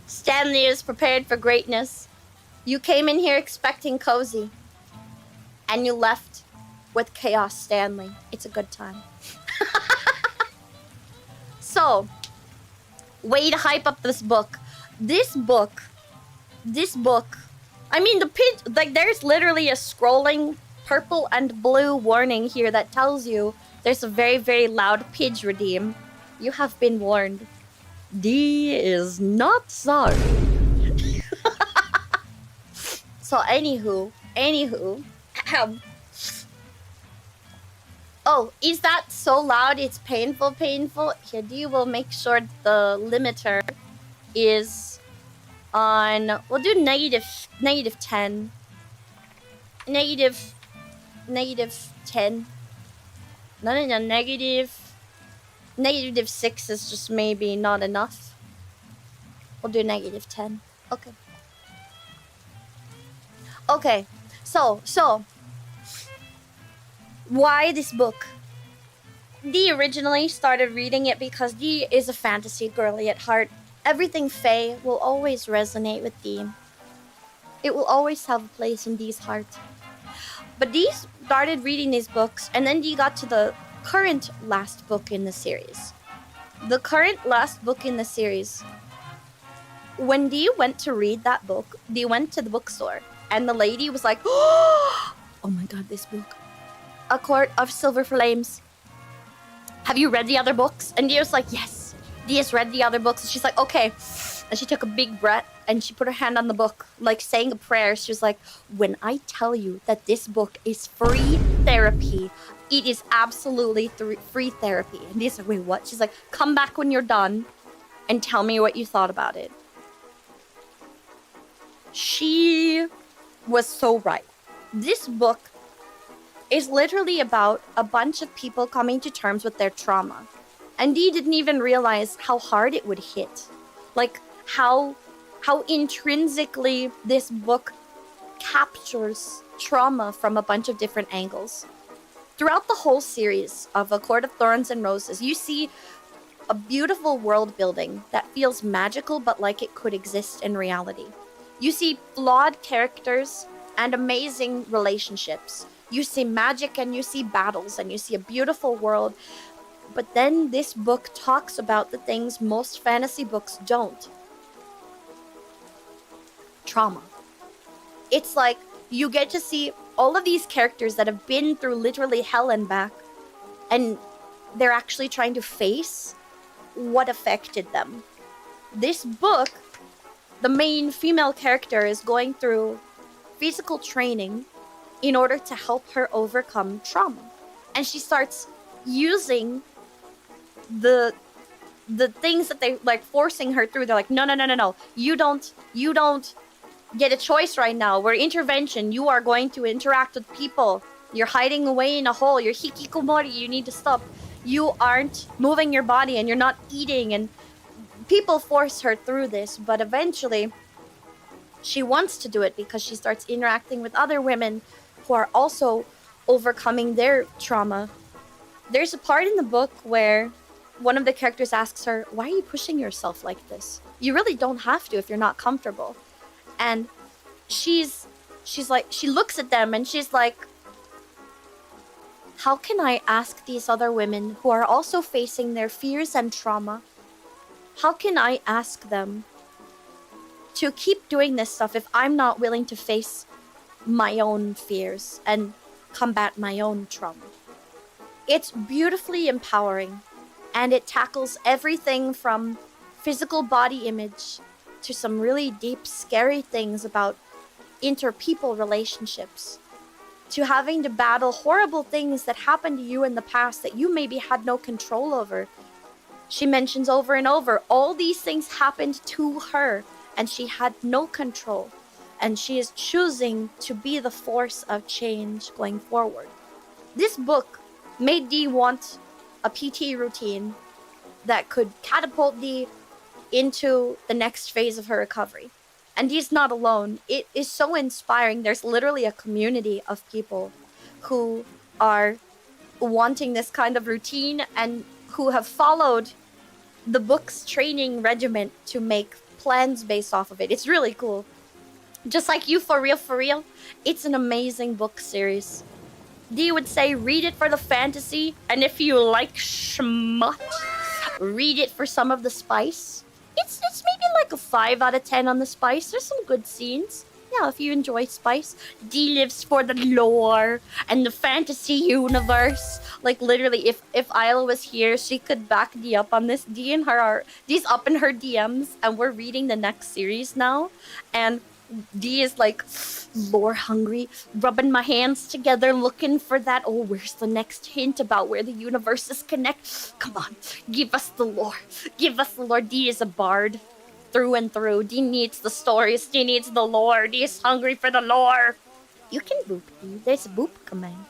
Stanley is prepared for greatness. You came in here expecting cozy, and you left with chaos, Stanley. It's a good time. So, way to hype up this book. This book. I mean, the pidge, like, there's literally a scrolling purple and blue warning here that tells you there's a very, very loud pidge redeem. You have been warned. D is not sorry. So, anywho. Oh, is that so loud? It's painful. Here, D will make sure the limiter is on. We'll do negative 10. Negative 10. No. Negative 6 is just maybe not enough. We'll do negative 10. Okay. So. Why this book? Dee originally started reading it because Dee is a fantasy girly at heart. Everything Fae will always resonate with Dee. It will always have a place in Dee's heart. But Dee started reading these books, and then Dee got to the current last book in the series. The current last book in the series. When Dee went to read that book, Dee went to the bookstore, and the lady was like, "Oh my god, this book. A Court of Silver Flames. Have you read the other books?" And Dee was like, "Yes." Dee has read the other books. And she's like, "Okay." And she took a big breath and she put her hand on the book, like saying a prayer. She was like, "When I tell you that this book is free therapy, it is absolutely free therapy." And Dee's like, "Wait, what?" She's like, "Come back when you're done and tell me what you thought about it." She was so right. This book is literally about a bunch of people coming to terms with their trauma. And Dee didn't even realize how hard it would hit. Like, how intrinsically this book captures trauma from a bunch of different angles. Throughout the whole series of A Court of Thorns and Roses, you see a beautiful world building that feels magical but like it could exist in reality. You see flawed characters and amazing relationships. You see magic and you see battles and you see a beautiful world. But then this book talks about the things most fantasy books don't. Trauma. It's like you get to see all of these characters that have been through literally hell and back, and they're actually trying to face what affected them. This book, the main female character is going through physical training in order to help her overcome trauma. And she starts using the things that they like forcing her through. They're like, no. You don't get a choice right now. We're intervention. You are going to interact with people. You're hiding away in a hole. You're hikikomori. You need to stop. You aren't moving your body and you're not eating. And people force her through this, but eventually she wants to do it because she starts interacting with other women who are also overcoming their trauma. There's a part in the book where one of the characters asks her, "Why are you pushing yourself like this? You really don't have to if you're not comfortable." And she's like, she looks at them and she's like, "How can I ask these other women who are also facing their fears and trauma, how can I ask them to keep doing this stuff if I'm not willing to face my own fears and combat my own trauma?" It's beautifully empowering, and it tackles everything from physical body image to some really deep, scary things about interpeople relationships, to having to battle horrible things that happened to you in the past that you maybe had no control over. She mentions over and over, all these things happened to her, and she had no control. And she is choosing to be the force of change going forward. This book made Dee want a PT routine that could catapult Dee into the next phase of her recovery. And he's not alone. It is so inspiring. There's literally a community of people who are wanting this kind of routine and who have followed the book's training regiment to make plans based off of it. It's really cool. Just like you, for real, it's an amazing book series. Dee would say read it for the fantasy, and if you like schmut, read it for some of the spice. It's maybe like a 5 out of 10 on the spice. There's some good scenes. Yeah, if you enjoy spice. Dee lives for the lore and the fantasy universe. Like literally, if Isla was here, she could back Dee up on this. Dee's up in her DMs, and we're reading the next series now. And Dee is like lore hungry, rubbing my hands together, looking for that. Oh, where's the next hint about where the universes connect? Come on, give us the lore. Give us the lore. Dee is a bard through and through. Dee needs the stories. Dee needs the lore. Dee is hungry for the lore. You can boop Dee. There's a boop command.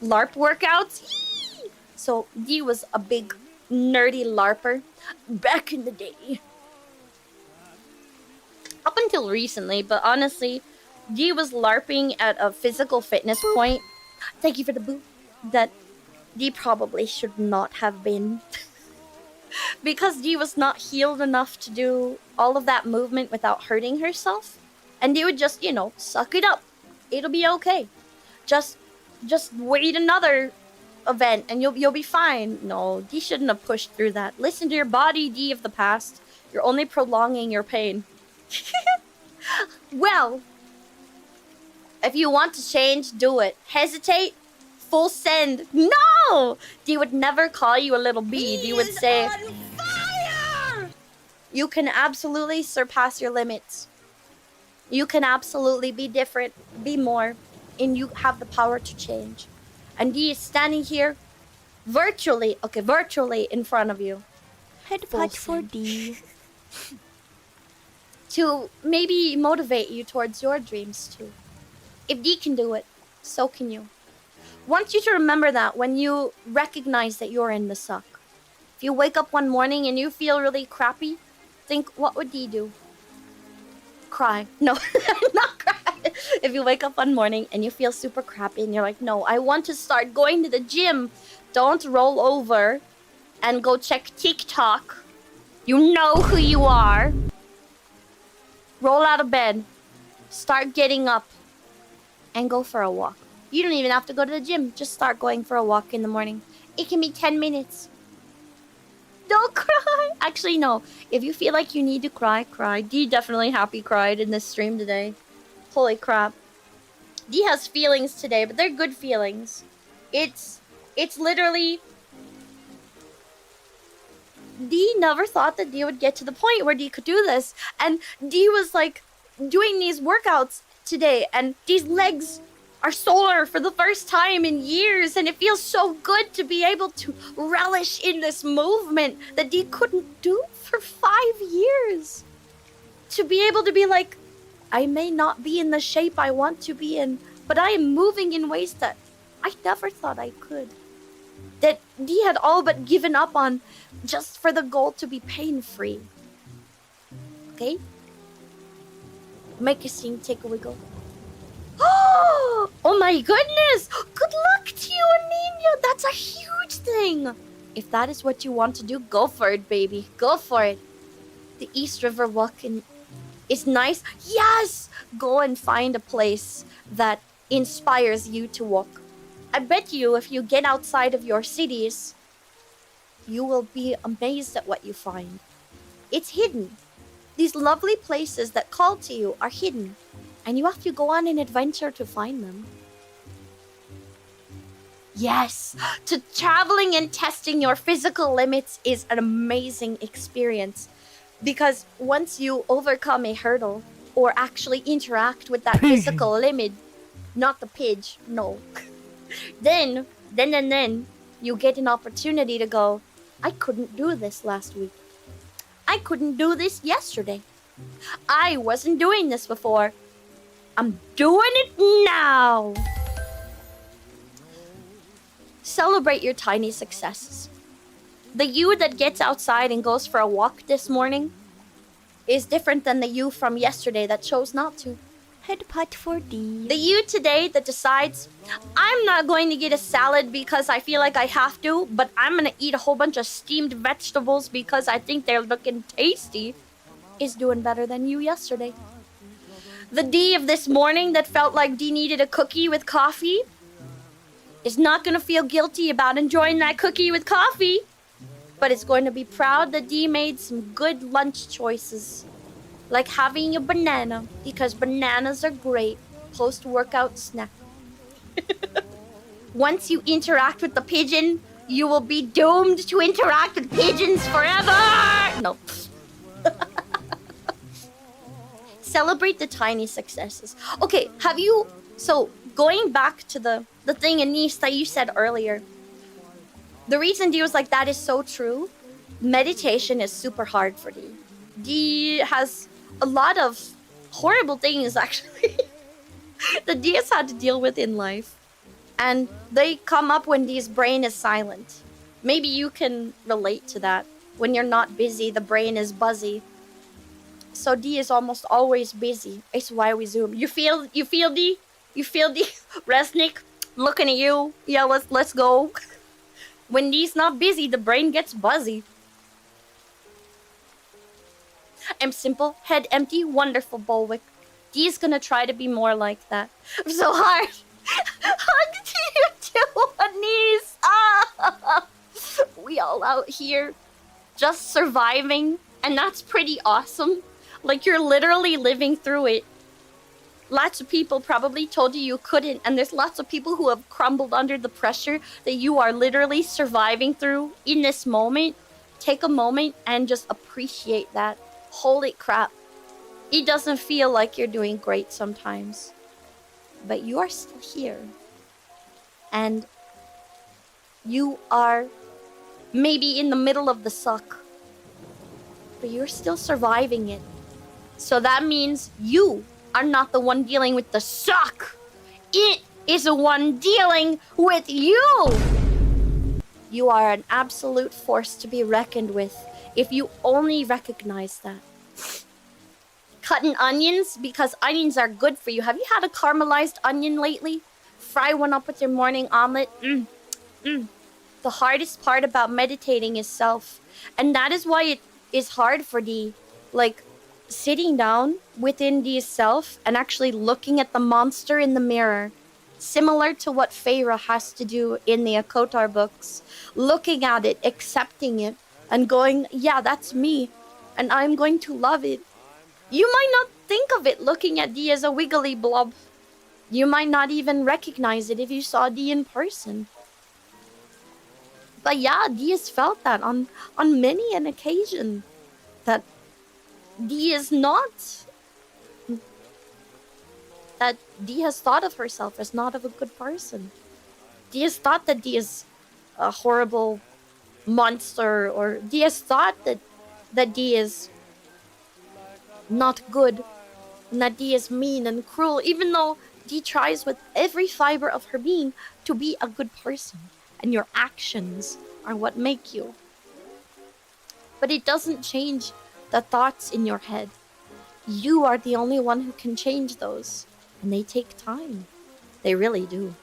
LARP workouts. Yee! So Dee was a big nerdy LARPer back in the day. Up until recently, but honestly, Dee was LARPing at a physical fitness point. Thank you for the boop. That Dee probably should not have been. Because Dee was not healed enough to do all of that movement without hurting herself. And Dee would just, suck it up. It'll be okay. Just wait another event and you'll be fine. No, Dee shouldn't have pushed through that. Listen to your body, Dee of the past. You're only prolonging your pain. Well, if you want to change, do it. Hesitate, full send. No! Dee would never call you a little bee. Dee would say, on fire! You can absolutely surpass your limits. You can absolutely be different, be more, and you have the power to change. And Dee is standing here virtually in front of you. Headbutt for Dee. To maybe motivate you towards your dreams too. If Dee can do it, so can you. Want you to remember that when you recognize that you're in the suck. If you wake up one morning and you feel really crappy, think, what would Dee do? Cry. No, not cry. If you wake up one morning and you feel super crappy and you're like, no, I want to start going to the gym. Don't roll over and go check TikTok. You know who you are. Roll out of bed, start getting up, and go for a walk. You don't even have to go to the gym. Just start going for a walk in the morning. It can be 10 minutes. Don't cry. Actually, no. If you feel like you need to cry, cry. Dee definitely happy cried in this stream today. Holy crap. Dee has feelings today, but they're good feelings. It's literally... Dee never thought that Dee would get to the point where Dee could do this. And Dee was like doing these workouts today, and Dee's legs are sore for the first time in years, and it feels so good to be able to relish in this movement that Dee couldn't do for 5 years. To be able to be like, I may not be in the shape I want to be in, but I am moving in ways that I never thought I could. That Dee had all but given up on just for the goal to be pain-free. Okay? Make a scene, take a wiggle. Oh my goodness! Good luck to you, Anino! That's a huge thing! If that is what you want to do, go for it, baby. Go for it. The East River Walk is nice. Yes! Go and find a place that inspires you to walk. I bet you if you get outside of your cities, you will be amazed at what you find. It's hidden. These lovely places that call to you are hidden, and you have to go on an adventure to find them. Yes, to traveling and testing your physical limits is an amazing experience, because once you overcome a hurdle or actually interact with that physical limit, not the pidge, no. Then you get an opportunity to go, I couldn't do this last week. I couldn't do this yesterday. I wasn't doing this before. I'm doing it now. Celebrate your tiny successes. The you that gets outside and goes for a walk this morning is different than the you from yesterday that chose not to. Head pot for D. The you today that decides, I'm not going to get a salad because I feel like I have to, but I'm going to eat a whole bunch of steamed vegetables because I think they're looking tasty, is doing better than you yesterday. The D of this morning that felt like D needed a cookie with coffee is not going to feel guilty about enjoying that cookie with coffee, but it's going to be proud that D made some good lunch choices. Like having a banana, because bananas are great post-workout snack. Once you interact with the pigeon, you will be doomed to interact with pigeons forever! No. Celebrate the tiny successes. Okay, have you... So, going back to the thing, Anise, that you said earlier. The reason D was like, that is so true. Meditation is super hard for D. D has a lot of horrible things, actually, that D has had to deal with in life. And they come up when D's brain is silent. Maybe you can relate to that. When you're not busy, the brain is buzzy. So D is almost always busy. It's why we Zoom. You feel D? You feel D? Resnick, looking at you. Yeah, let's go. When D's not busy, the brain gets buzzy. I'm simple, head empty, wonderful, Bulwick. D's gonna try to be more like that. I'm so hard. Hug to you too, Anise. Ah! We all out here just surviving, and that's pretty awesome. Like, you're literally living through it. Lots of people probably told you couldn't, and there's lots of people who have crumbled under the pressure that you are literally surviving through in this moment. Take a moment and just appreciate that. Holy crap. It doesn't feel like you're doing great sometimes. But you are still here. And you are maybe in the middle of the suck. But you're still surviving it. So that means you are not the one dealing with the suck. It is the one dealing with you. You are an absolute force to be reckoned with. If you only recognize that. Cutting onions, because onions are good for you. Have you had a caramelized onion lately? Fry one up with your morning omelet. The hardest part about meditating is self. And that is why it is hard for D. Like, sitting down within D's self and actually looking at the monster in the mirror. Similar to what Feyre has to do in the Akotar books. Looking at it, accepting it. And going, yeah, that's me. And I'm going to love it. You might not think of it looking at D as a wiggly blob. You might not even recognize it if you saw D in person. But yeah, D has felt that on many an occasion. That D is not... That D has thought of herself as not of a good person. D has thought that D is a horrible monster, or D has thought that D is not good, and that D is mean and cruel, even though D tries with every fiber of her being to be a good person, and your actions are what make you. But it doesn't change the thoughts in your head. You are the only one who can change those, and they take time. They really do.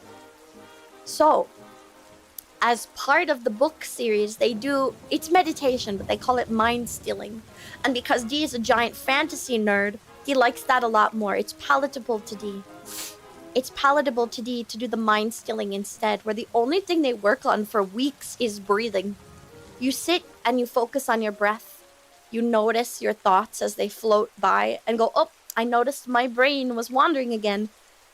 So, as part of the book series, they do... It's meditation, but they call it mind stilling. And because D is a giant fantasy nerd, D likes that a lot more. It's palatable to D. It's palatable to D to do the mind stilling instead, where the only thing they work on for weeks is breathing. You sit and you focus on your breath. You notice your thoughts as they float by and go, oh, I noticed my brain was wandering again.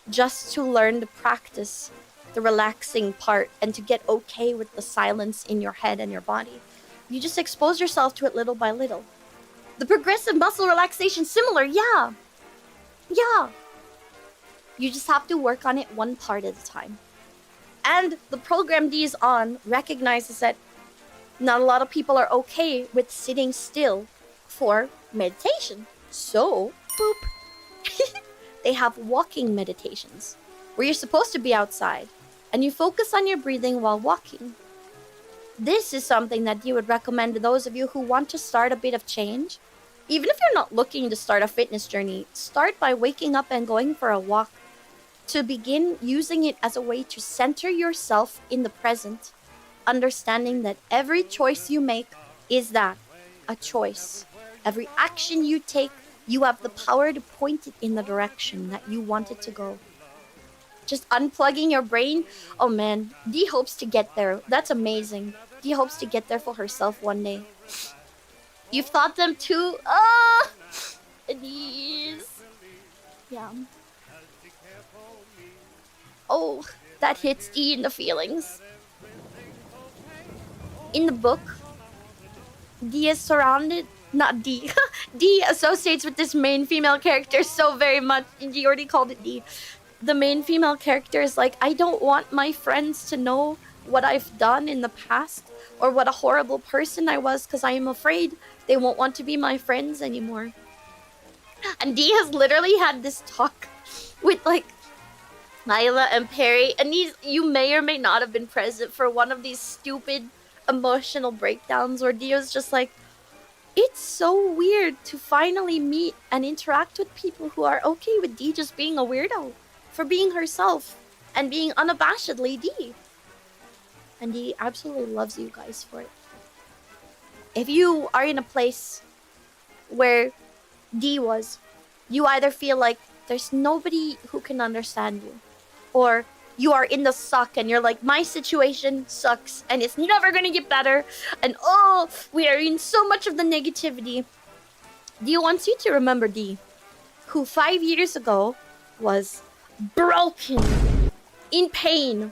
Just to learn to practice the relaxing part and to get okay with the silence in your head and your body. You just expose yourself to it little by little. The progressive muscle relaxation, similar, yeah. Yeah. You just have to work on it one part at a time. And the program D is on recognizes that not a lot of people are okay with sitting still for meditation. So, boop. They have walking meditations, where you're supposed to be outside, and you focus on your breathing while walking. This is something that you would recommend to those of you who want to start a bit of change, Even if you're not looking to start a fitness journey, start by waking up and going for a walk. To begin using it as a way to center yourself in the present, understanding that every choice you make is that, a choice. Every action you take, you have the power to point it in the direction that you want it to go. Just unplugging your brain, oh man, Dee hopes to get there. That's amazing. Dee hopes to get there for herself one day. You've thought them too? Ah! These. Yeah. Oh, that hits Dee in the feelings. In the book, Dee is surrounded... Not Dee. Dee associates with this main female character so very much. And Dee already called it Dee. The main female character is like, I don't want my friends to know what I've done in the past or what a horrible person I was because I am afraid they won't want to be my friends anymore. And Dee has literally had this talk with like Nyla and Perry, and you may or may not have been present for one of these stupid emotional breakdowns where Dee was just like, it's so weird to finally meet and interact with people who are okay with Dee just being a weirdo, for being herself and being unabashedly Dee. And Dee absolutely loves you guys for it. If you are in a place where Dee was, you either feel like there's nobody who can understand you, or you are in the suck and you're like, my situation sucks and it's never gonna get better, and oh, we are in so much of the negativity. Dee wants you to remember Dee, who 5 years ago was broken, in pain,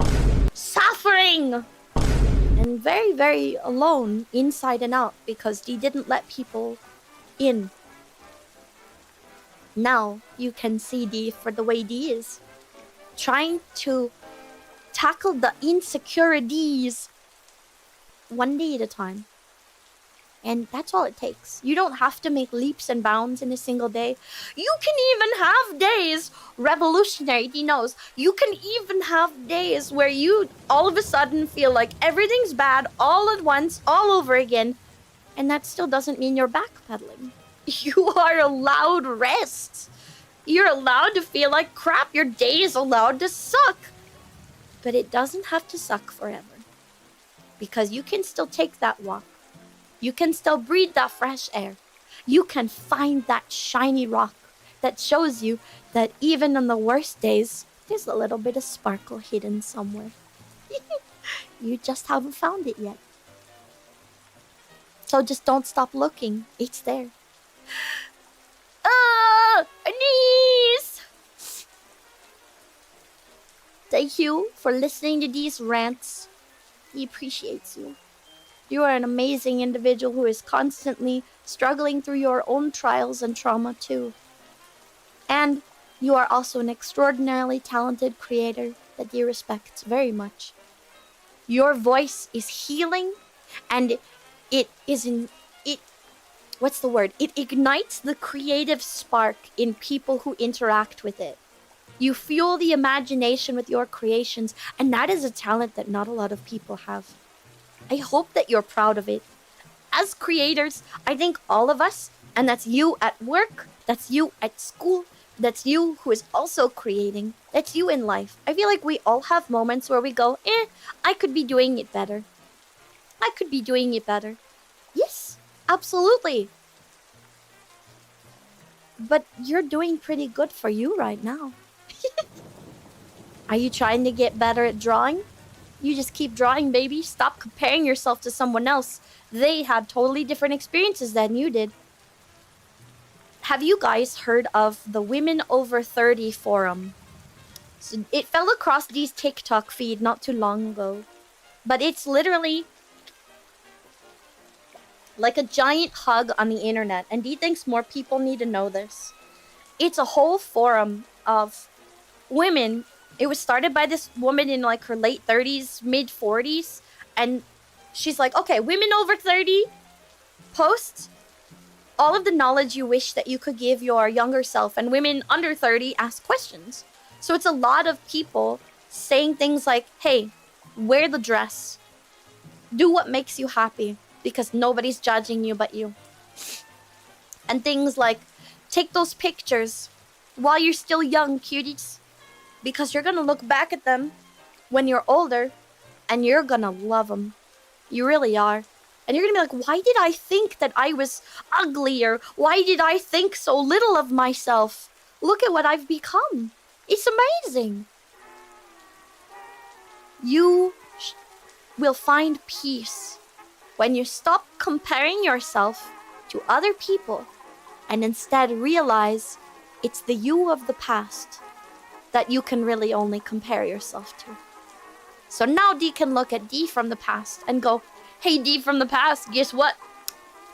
suffering, and very, very alone inside and out because Dee didn't let people in. Now you can see Dee for the way Dee is, trying to tackle the insecurities one day at a time. And that's all it takes. You don't have to make leaps and bounds in a single day. You can even have days, revolutionary, Dee knows, you can even have days where you all of a sudden feel like everything's bad all at once, all over again. And that still doesn't mean you're backpedaling. You are allowed rest. You're allowed to feel like crap. Your day is allowed to suck. But it doesn't have to suck forever. Because you can still take that walk. You can still breathe that fresh air. You can find that shiny rock that shows you that even on the worst days, there's a little bit of sparkle hidden somewhere. You just haven't found it yet. So just don't stop looking. It's there. Anise! Thank you for listening to these rants. He appreciates you. You are an amazing individual who is constantly struggling through your own trials and trauma too. And you are also an extraordinarily talented creator that he respects very much. Your voice is healing, and it ignites the creative spark in people who interact with it. You fuel the imagination with your creations, and that is a talent that not a lot of people have. I hope that you're proud of it. As creators, I think all of us, and that's you at work, that's you at school, that's you who is also creating, that's you in life. I feel like we all have moments where we go, I could be doing it better. I could be doing it better. Yes, absolutely. But you're doing pretty good for you right now. Are you trying to get better at drawing? You just keep drawing, baby. Stop comparing yourself to someone else. They had totally different experiences than you did. Have you guys heard of the Women Over 30 forum? So it fell across Dee's TikTok feed not too long ago. But it's literally like a giant hug on the internet. And Dee thinks more people need to know this. It's a whole forum of women. It was started by this woman in like her late 30s, mid 40s. And she's like, okay, women over 30, post all of the knowledge you wish that you could give your younger self. And women under 30 ask questions. So it's a lot of people saying things like, hey, wear the dress. Do what makes you happy. Because nobody's judging you but you. and things like take those pictures while you're still young, cuties, because you're gonna look back at them when you're older and you're gonna love them. You really are. And you're gonna be like, why did I think that I was ugly, or why did I think so little of myself? Look at what I've become. It's amazing. You will find peace when you stop comparing yourself to other people and instead realize it's the you of the past that you can really only compare yourself to. So now D can look at D from the past and go, hey D from the past, guess what?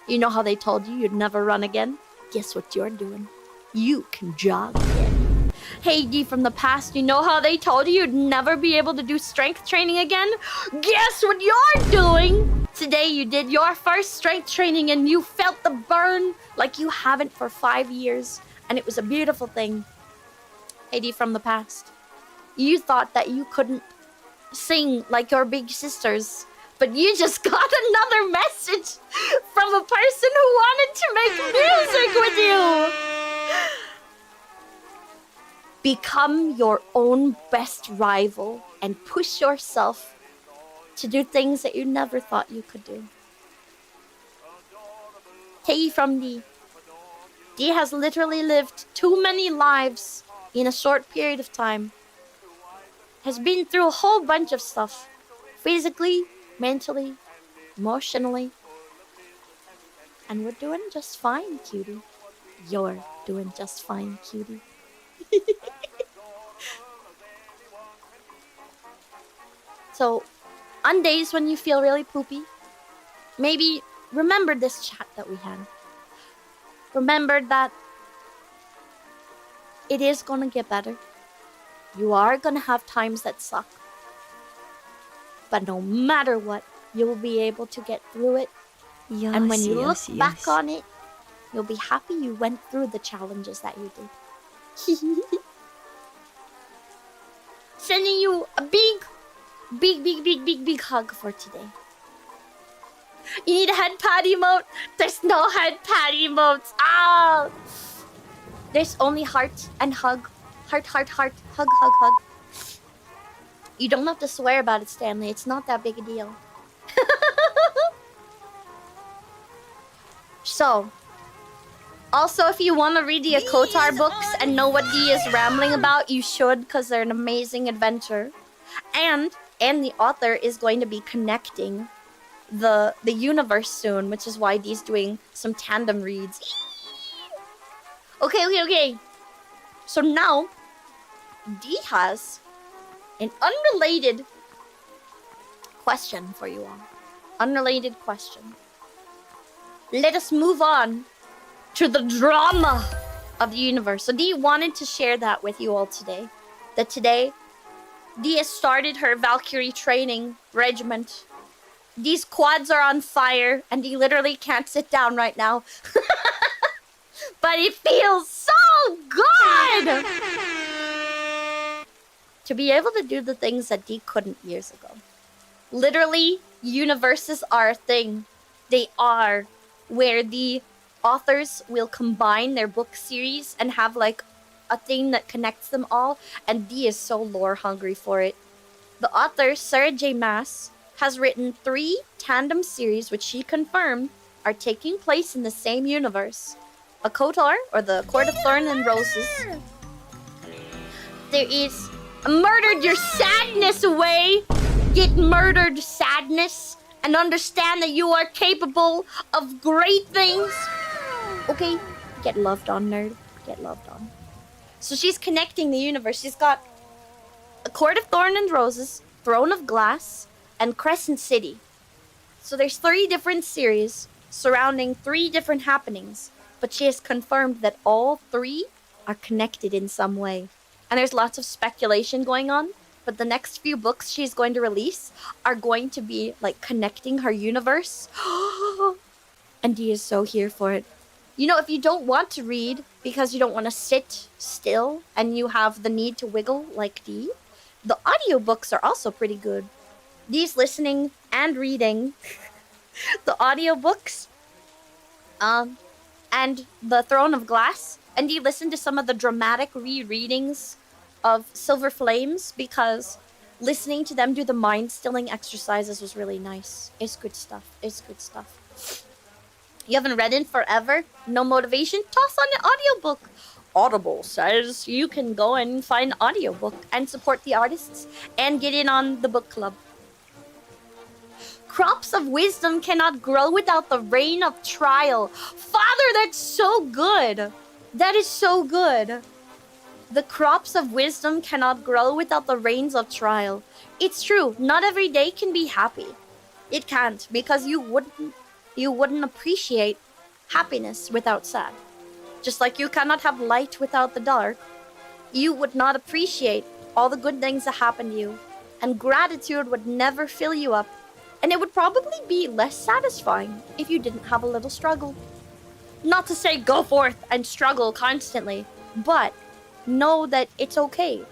You know how they told you you'd never run again? Guess what you're doing? You can jog again. Hey D from the past, you know how they told you you'd never be able to do strength training again? Guess what you're doing? Today you did your first strength training and you felt the burn like you haven't for 5 years. And it was a beautiful thing. Hey D from the past, you thought that you couldn't sing like your big sisters, but you just got another message from a person who wanted to make music with you. Become your own best rival and push yourself to do things that you never thought you could do. Hey from D. D has literally lived too many lives in a short period of time. Has been through a whole bunch of stuff. Physically, mentally, emotionally. And we're doing just fine, cutie. You're doing just fine, cutie. So, on days when you feel really poopy, maybe remember this chat that we had. Remember that it is gonna get better. You are gonna have times that suck. But no matter what, you will be able to get through it. Yes, And when you yes, look back yes. on it, you'll be happy you went through the challenges that you did. Sending you a big hug for today. You need a head pat emote? There's no head pat emotes. Ah! There's only heart and hug. Heart, hug. You don't have to swear about it, Stanley. It's not that big a deal. So, also, if you want to read the Akotar books and know what D is rambling about, you should, because they're an amazing adventure. And the author is going to be connecting the universe soon, which is why D's doing some tandem reads. Okay. So now, D has an unrelated question for you all. Unrelated question. Let us move on to the drama of the universe. So D wanted to share that with you all today. That today, D has started her Valkyrie training regiment. D's quads are on fire, and D literally can't sit down right now. But it feels so good to be able to do the things that D couldn't years ago. Literally, universes are a thing. They are where the authors will combine their book series and have like a thing that connects them all, and D is so lore hungry for it. The author, Sarah J. Maas, has written 3 tandem series which she confirmed are taking place in the same universe. A Kotar, or the Court of Thorn and Roses. There is a Murdered Your Sadness Away. Get murdered, sadness, and understand that you are capable of great things. Okay? Get loved on, nerd. Get loved on. So she's connecting the universe. She's got a Court of Thorn and Roses, Throne of Glass, and Crescent City. So there's 3 different series surrounding 3 different happenings. But she has confirmed that all 3 are connected in some way. And there's lots of speculation going on. But the next few books she's going to release are going to be like connecting her universe. And D is so here for it. You know, if you don't want to read because you don't want to sit still and you have the need to wiggle like D, the audiobooks are also pretty good. D's listening and reading the audiobooks. and The Throne of Glass, and Dee listened to some of the dramatic rereadings of Silver Flames because listening to them do the mind-stilling exercises was really nice. It's good stuff. It's good stuff. You haven't read in forever? No motivation? Toss on an audiobook. Audible says you can go and find an audiobook and support the artists and get in on the book club. Crops of wisdom cannot grow without the rain of trial. Father, that's so good. That is so good. The crops of wisdom cannot grow without the rains of trial. It's true. Not every day can be happy. It can't, because you wouldn't appreciate happiness without sad. Just like you cannot have light without the dark, you would not appreciate all the good things that happen to you, and gratitude would never fill you up, and it would probably be less satisfying if you didn't have a little struggle. Not to say go forth and struggle constantly, but know that it's okay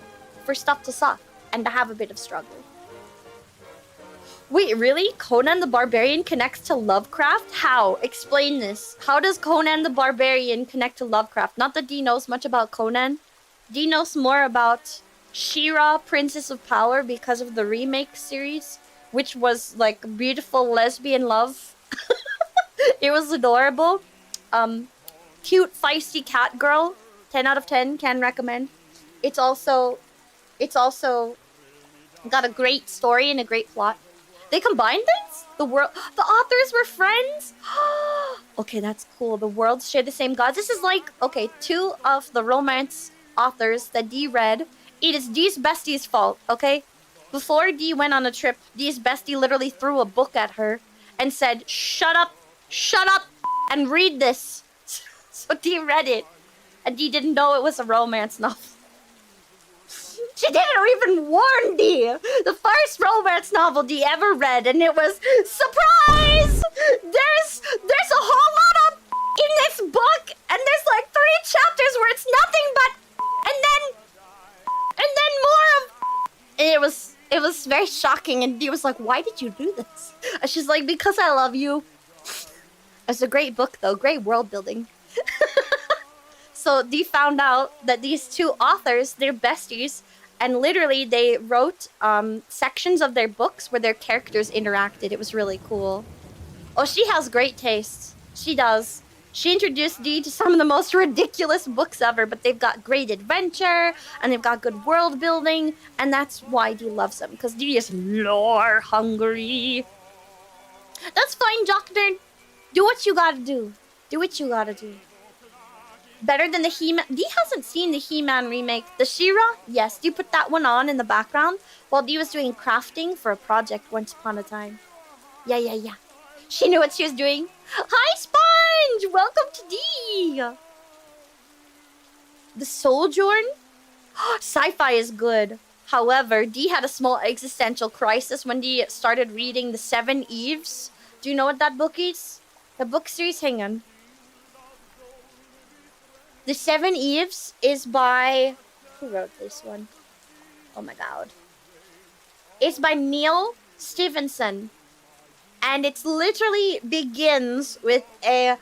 for stuff to suck and to have a bit of struggle. Wait, really? Conan the Barbarian connects to Lovecraft? How? Explain this. How does Conan the Barbarian connect to Lovecraft? Not that Dee knows much about Conan. Dee knows more about She-Ra, Princess of Power, because of the remake series, which was like beautiful lesbian love. It was adorable. Cute, feisty cat girl. 10 out of 10, can recommend. It's also got a great story and a great plot. They combined things? The authors were friends? Okay, that's cool. The worlds share the same gods. This is like, okay, 2 of the romance authors that Dee read. It is Dee's bestie's fault, okay? Before Dee went on a trip, Dee's bestie literally threw a book at her and said, shut up, and read this. So Dee read it, and Dee didn't know it was a romance novel. She didn't even warn Dee. The first romance novel Dee ever read, and it was surprise. There's a whole lot of in this book, and there's like 3 chapters where it's nothing but, and then more of. And it was very shocking, and Dee was like, "Why did you do this?" And she's like, "Because I love you." It's a great book, though. Great world building. So Dee found out that these 2 authors, they're besties. And literally, they wrote sections of their books where their characters interacted. It was really cool. Oh, she has great taste. She does. She introduced Dee to some of the most ridiculous books ever, but they've got great adventure, and they've got good world building, and that's why Dee loves them, because Dee is lore hungry. That's fine, Jock Nerd. Do what you gotta do. Do what you gotta do. Better than the He-Man. Dee hasn't seen the He-Man remake. The She-Ra? Yes, Dee put that one on in the background while Dee was doing crafting for a project once upon a time. Yeah. She knew what she was doing. Hi, Sponge! Welcome to Dee! The Sojourn? Sci-fi is good. However, Dee had a small existential crisis when Dee started reading The 7 Eves. Do you know what that book is? The book series? Hang on. The 7 Eves is by... Who wrote this one? Oh my god. It's by Neil Stevenson. And it literally begins with a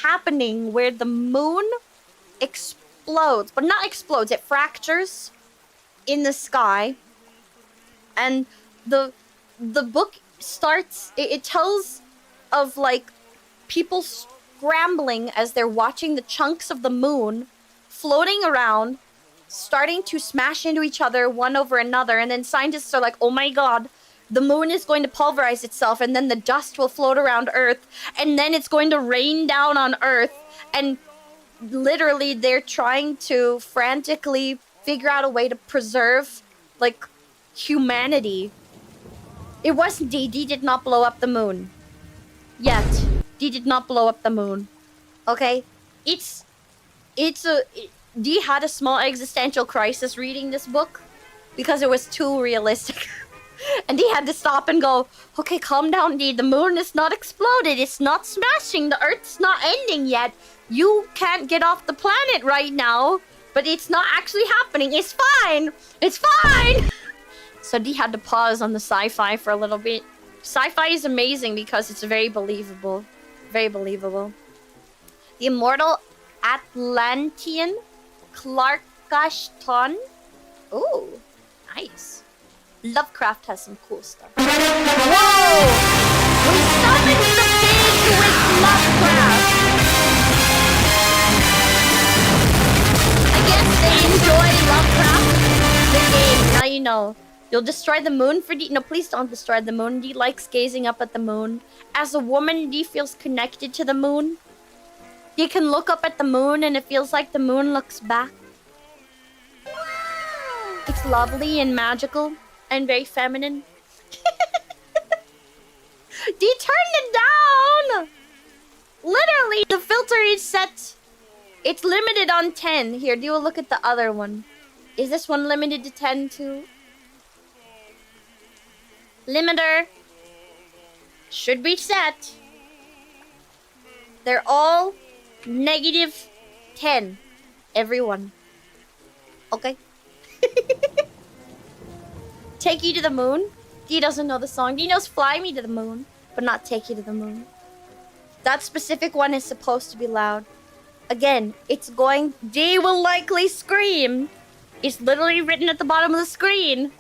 happening where the moon explodes. But not explodes, it fractures in the sky. And the book starts... It tells of like people scrambling as they're watching the chunks of the moon floating around, starting to smash into each other one over another, and then scientists are like, oh my god, the moon is going to pulverize itself, and then the dust will float around Earth, and then it's going to rain down on Earth, and literally they're trying to frantically figure out a way to preserve like humanity. It wasn't Dee. Dee did not blow up the moon. Yet. Dee did not blow up the moon. Okay? Dee had a small existential crisis reading this book because it was too realistic. And Dee had to stop and go, okay, calm down, Dee. The moon is not exploded. It's not smashing. The Earth's not ending yet. You can't get off the planet right now. But it's not actually happening. It's fine. It's fine. So Dee had to pause on the sci-fi for a little bit. Sci-fi is amazing because it's very believable. Very believable. The immortal Atlantean Clarkashton. Ooh, nice. Lovecraft has some cool stuff. Whoa! We summoned the pig with Lovecraft. I guess they enjoy Lovecraft, the game. Now you know. You'll destroy the moon for D. No, please don't destroy the moon. D likes gazing up at the moon. As a woman, D feels connected to the moon. You can look up at the moon and it feels like the moon looks back. It's lovely and magical and very feminine. D turned it down! Literally, the filter is set. It's limited on 10. Here, do a look at the other one. Is this one limited to 10 too? Limiter should be set. They're all negative 10. Everyone. Okay. Take You to the Moon. D doesn't know the song. D knows Fly Me to the Moon, but not Take You to the Moon. That specific one is supposed to be loud. Again, it's going... D will likely scream. It's literally written at the bottom of the screen.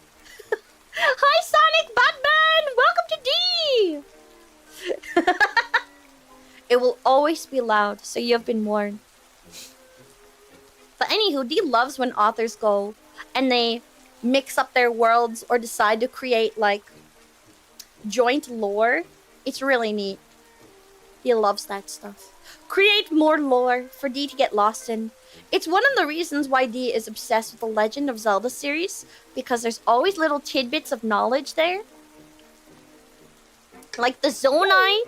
Hi, Sonic Batman! Welcome to D! It will always be loud, so you have been warned. But anywho, D loves when authors go and they mix up their worlds or decide to create, like, joint lore. It's really neat. D loves that stuff. Create more lore for D to get lost in. It's one of the reasons why D is obsessed with the Legend of Zelda series, because there's always little tidbits of knowledge there. Like the Zonai.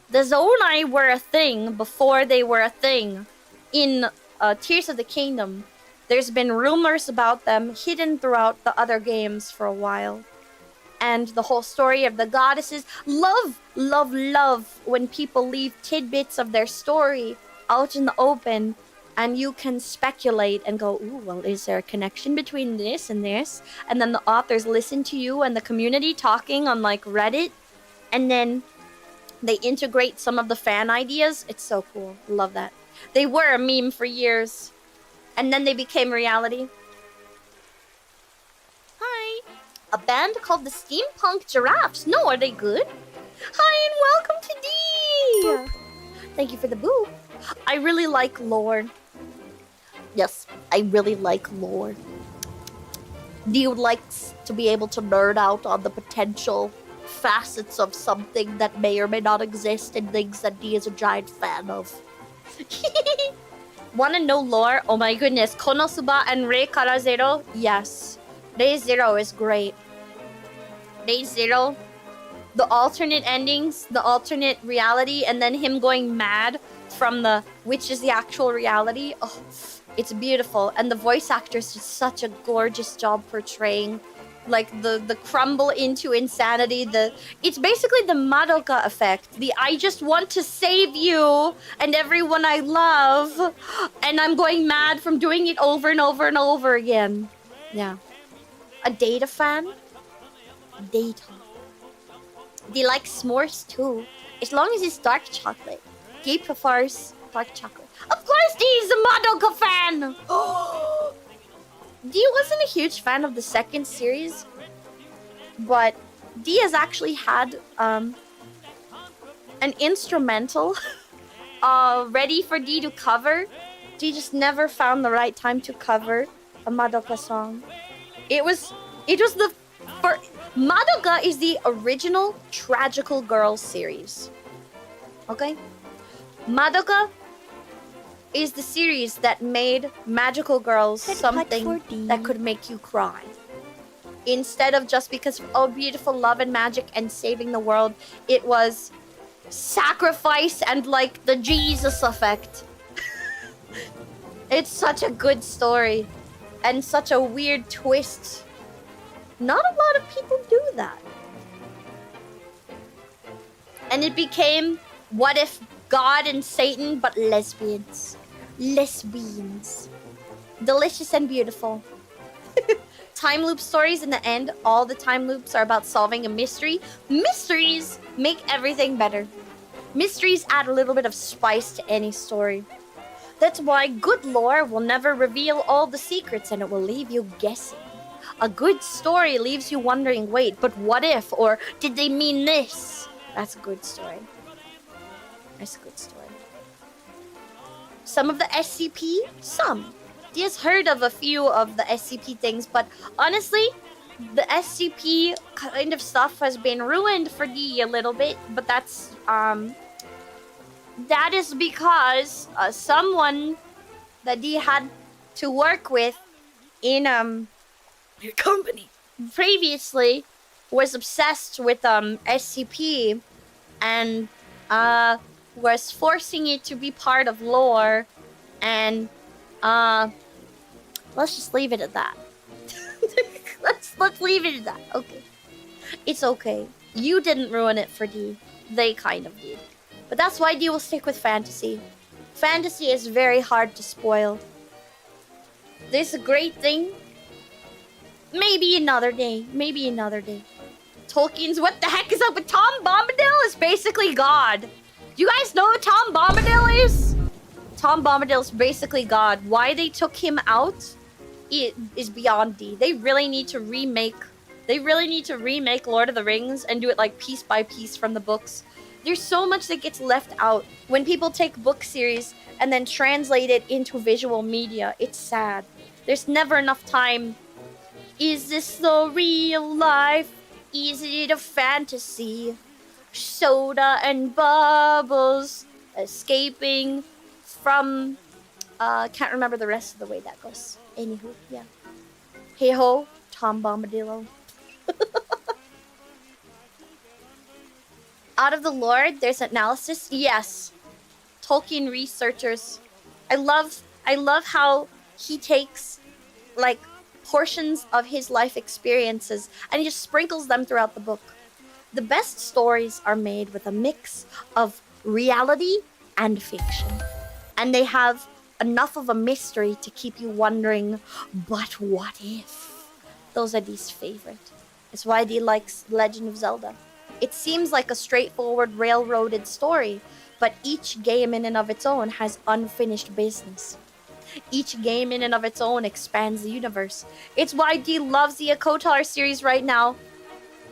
The Zonai were a thing before they were a thing in Tears of the Kingdom. There's been rumors about them hidden throughout the other games for a while. And the whole story of the goddesses. Love when people leave tidbits of their story out in the open. And you can speculate and go, ooh, well, is there a connection between this and this? And then the authors listen to you and the community talking on, like, Reddit. And then they integrate some of the fan ideas. It's so cool. Love that. They were a meme for years. And then they became reality. Hi. A band called the Steampunk Giraffes. No, are they good? Hi and welcome to D! Thank you for the boo. I really like lore. Yes, I really like lore. D would like to be able to nerd out on the potential facets of something that may or may not exist and things that D is a giant fan of. Wanna know lore? Oh my goodness. Konosuba and Rei Kara Zero? Yes. Rei Zero is great. Rei Zero, the alternate endings, the alternate reality, and then him going mad from the which is the actual reality. Oh, it's beautiful. And the voice actors did such a gorgeous job portraying like the crumble into insanity. It's basically the Madoka effect. The I just want to save you and everyone I love, and I'm going mad from doing it over and over and over again. Yeah. A Data fan? Data. They like s'mores too. As long as it's dark chocolate. He prefers dark chocolate. Of course he's a Madoka fan! D wasn't a huge fan of the second series, but D has actually had an instrumental ready for D to cover. D just never found the right time to cover a Madoka song. It was the first. Madoka is the original Tragical Girls series. Okay? Madoka is the series that made Magical Girls something that could make you cry. Instead of just because, oh, beautiful love and magic and saving the world, it was sacrifice and like the Jesus effect. It's such a good story and such a weird twist. Not a lot of people do that. And it became, what if God and Satan, but lesbians. Lesbians. Delicious and beautiful. Time loop stories in the end. All the time loops are about solving a mystery. Mysteries make everything better. Mysteries add a little bit of spice to any story. That's why good lore will never reveal all the secrets and it will leave you guessing. A good story leaves you wondering, wait, but what if? Or did they mean this? That's a good story. That's a good story. Some of the SCP? Some. He has heard of a few of the SCP things, but honestly, the SCP kind of stuff has been ruined for D a little bit, but that's, that is because someone that D had to work with in, your company previously was obsessed with, SCP and, was forcing it to be part of lore, and, let's just leave it at that. let's leave it at that. Okay. It's okay. You didn't ruin it for D. They kind of did. But that's why D will stick with fantasy. Fantasy is very hard to spoil. There's a great thing. Maybe another day. Maybe another day. Tolkien's what the heck is up with Tom Bombadil is basically God. You guys know what Tom Bombadil is? Tom Bombadil's basically God. Why they took him out? It is beyond D. They really need to remake Lord of the Rings and do it like piece by piece from the books. There's so much that gets left out when people take book series and then translate it into visual media. It's sad. There's never enough time. Is this the real life? Is it a fantasy? Soda and bubbles escaping from can't remember the rest of the way that goes. Anywho, yeah. Hey ho, Tom Bombadillo. Out of the Lord, there's analysis. Yes. Tolkien researchers. I love how he takes like portions of his life experiences and he just sprinkles them throughout the book. The best stories are made with a mix of reality and fiction. And they have enough of a mystery to keep you wondering, but what if? Those are Dee's favorite. It's why Dee likes Legend of Zelda. It seems like a straightforward railroaded story, but each game in and of its own has unfinished business. Each game in and of its own expands the universe. It's why Dee loves the Akotar series right now.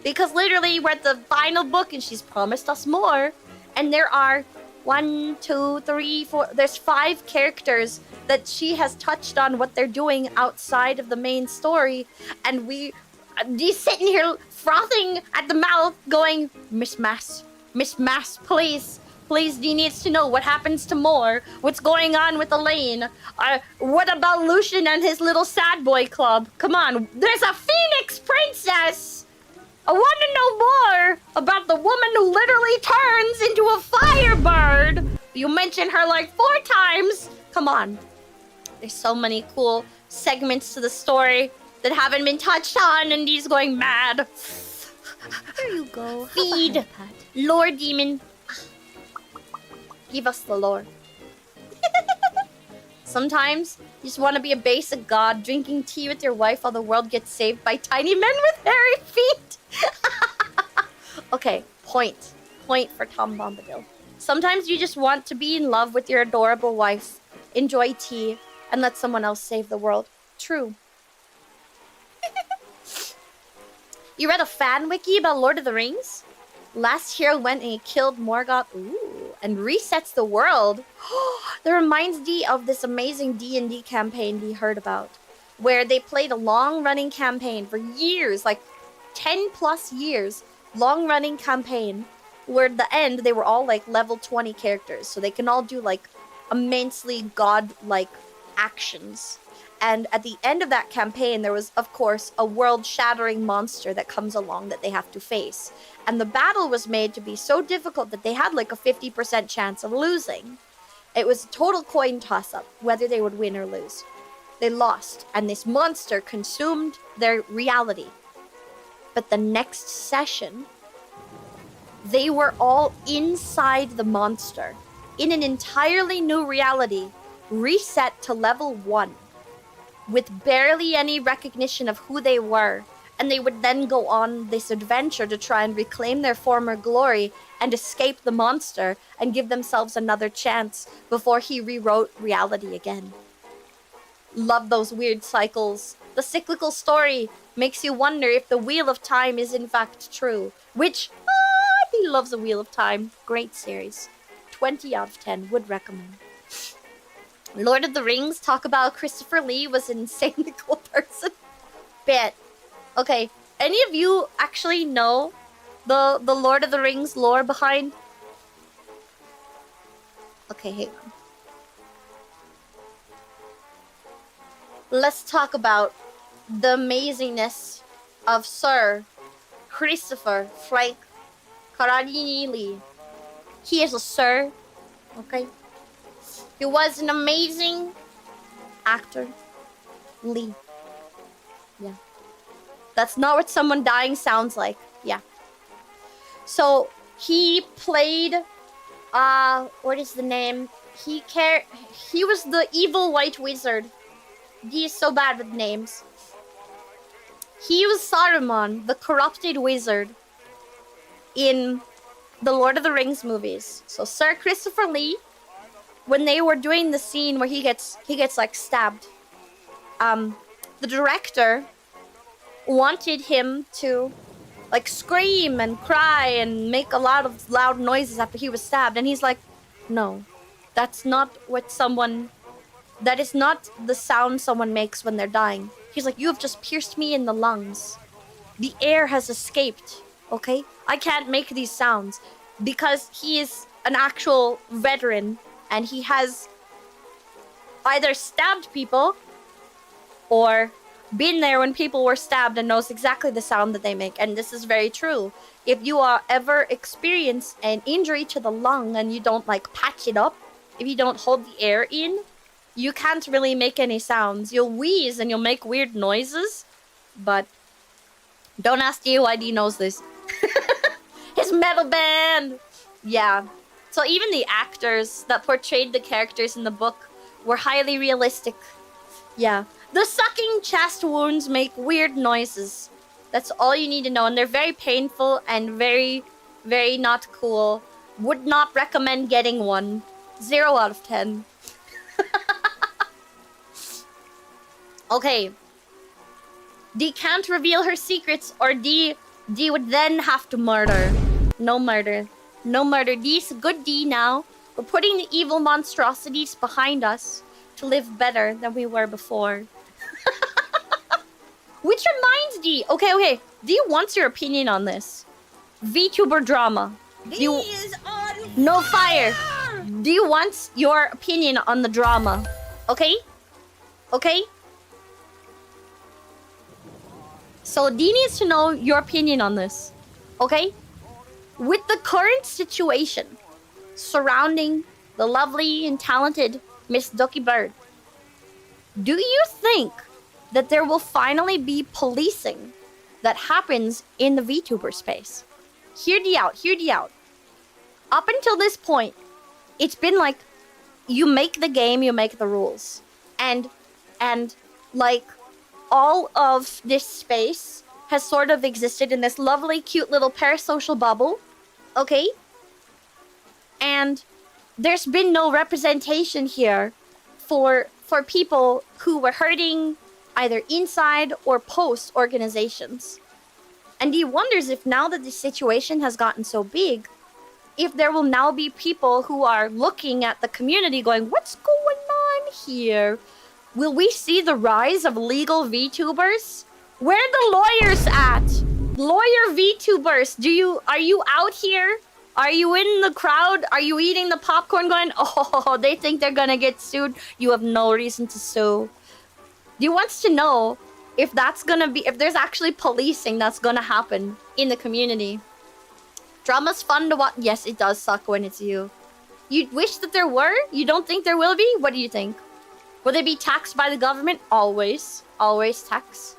Because literally we're at the final book and she's promised us more. And there are 1, 2, 3, 4. There's 5 characters that she has touched on what they're doing outside of the main story. And Dee's sitting here frothing at the mouth going, Miss Mass, please. Please, Dee needs to know what happens to Moore. What's going on with Elaine? What about Lucian and his little sad boy club? Come on, there's a Phoenix princess! I want to know more about the woman who literally turns into a firebird. You mentioned her like 4 times. Come on. There's so many cool segments to the story that haven't been touched on, and he's going mad. Here you go. Feed. Lore demon. Give us the lore. Sometimes you just want to be a basic god, drinking tea with your wife while the world gets saved by tiny men with hairy feet. Okay, point for Tom Bombadil. Sometimes you just want to be in love with your adorable wife, enjoy tea, and let someone else save the world. True. You read a fan wiki about Lord of the Rings? Last hero went and he killed Morgoth. Ooh, and resets the world. That reminds Dee of this amazing D&D campaign Dee heard about, where they played a long-running campaign for years, like 10 plus years, long-running campaign, where at the end they were all like level 20 characters, so they can all do like immensely god-like actions. And at the end of that campaign, there was, of course, a world-shattering monster that comes along that they have to face. And the battle was made to be so difficult that they had like a 50% chance of losing. It was a total coin toss-up, whether they would win or lose. They lost, and this monster consumed their reality. But the next session, they were all inside the monster, in an entirely new reality, reset to level 1. With barely any recognition of who they were, and they would then go on this adventure to try and reclaim their former glory and escape the monster and give themselves another chance before he rewrote reality again. Love those weird cycles. The cyclical story makes you wonder if the Wheel of Time is in fact true, which he loves a Wheel of Time. Great series. 20 out of 10 would recommend. Lord of the Rings, talk about Christopher Lee was an insanely cool person. Bet. Okay, any of you actually know the Lord of the Rings lore behind? Okay, hang on. Let's talk about the amazingness of Sir Christopher Frank Carradine Lee. He is a sir, okay? He was an amazing actor. Lee. Yeah. That's not what someone dying sounds like. Yeah. So, he played... what is the name? He was the evil white wizard. He is so bad with names. He was Saruman, the corrupted wizard, in the Lord of the Rings movies. So Sir Christopher Lee, when they were doing the scene where he gets like stabbed, the director wanted him to like scream and cry and make a lot of loud noises after he was stabbed, and he's like, no, that's not what someone... That is not the sound someone makes when they're dying. He's like, you have just pierced me in the lungs. The air has escaped, okay? I can't make these sounds. Because he is an actual veteran and he has either stabbed people or been there when people were stabbed and knows exactly the sound that they make. And this is very true. If you ever experience an injury to the lung and you don't like patch it up, if you don't hold the air in, you can't really make any sounds. You'll wheeze and you'll make weird noises. But don't ask DYD knows this. His metal band! Yeah. So even the actors that portrayed the characters in the book were highly realistic. Yeah. The sucking chest wounds make weird noises. That's all you need to know. And they're very painful and very, very not cool. Would not recommend getting one. 0 out of 10. Okay. Dee can't reveal her secrets, or Dee would then have to murder. No murder. No murder. Dee's a good Dee now. We're putting the evil monstrosities behind us to live better than we were before. Which reminds Dee. Okay. Dee wants your opinion on this. VTuber drama. Dee is on No fire. Dee wants your opinion on the drama. Okay? Okay? So Dee needs to know your opinion on this. Okay? With the current situation surrounding the lovely and talented Miss Ducky Bird, do you think that there will finally be policing that happens in the VTuber space? Hear Dee out. Up until this point, it's been like, you make the game, you make the rules. And like, all of this space has sort of existed in this lovely, cute little parasocial bubble. Okay? And there's been no representation here for people who were hurting either inside or post organizations. And he wonders if now that the situation has gotten so big, if there will now be people who are looking at the community going, what's going on here? Will we see the rise of legal VTubers? Where are the lawyers at? Lawyer VTubers, are you out here? Are you in the crowd? Are you eating the popcorn going, oh, they think they're gonna get sued? You have no reason to sue. He wants to know if there's actually policing that's gonna happen in the community. Drama's fun to watch. Yes, it does suck when it's you. You wish that there were? You don't think there will be? What do you think? Will they be taxed by the government? Always. Always tax.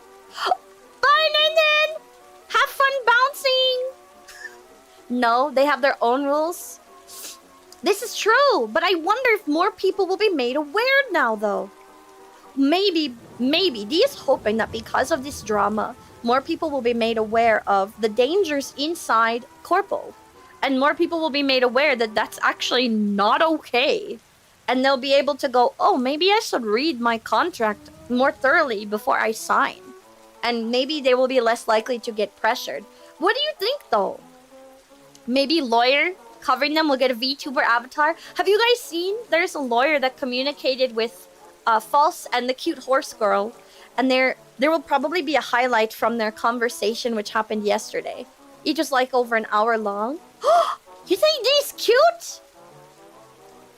Bye, Nathan! Have fun bouncing! No, they have their own rules. This is true, but I wonder if more people will be made aware now, though. Maybe Dee is hoping that because of this drama, more people will be made aware of the dangers inside corpo. And more people will be made aware that that's actually not okay. And they'll be able to go, oh, maybe I should read my contract more thoroughly before I sign. And maybe they will be less likely to get pressured. What do you think, though? Maybe lawyer covering them will get a VTuber avatar. Have you guys seen? There's a lawyer that communicated with False and the cute horse girl. And there will probably be a highlight from their conversation which happened yesterday. It was like over an hour long. You think Dee's cute?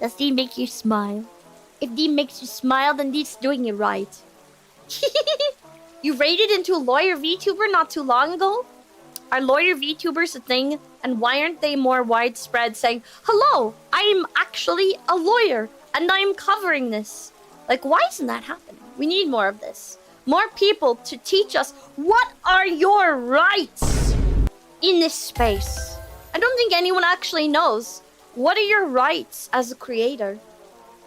Does Dee make you smile? If Dee makes you smile, then Dee's doing it right. You raided into a lawyer VTuber not too long ago? Are lawyer VTubers a thing? And why aren't they more widespread saying, hello, I'm actually a lawyer and I'm covering this? Like, why isn't that happening? We need more of this. More people to teach us what are your rights in this space. I don't think anyone actually knows. What are your rights as a creator?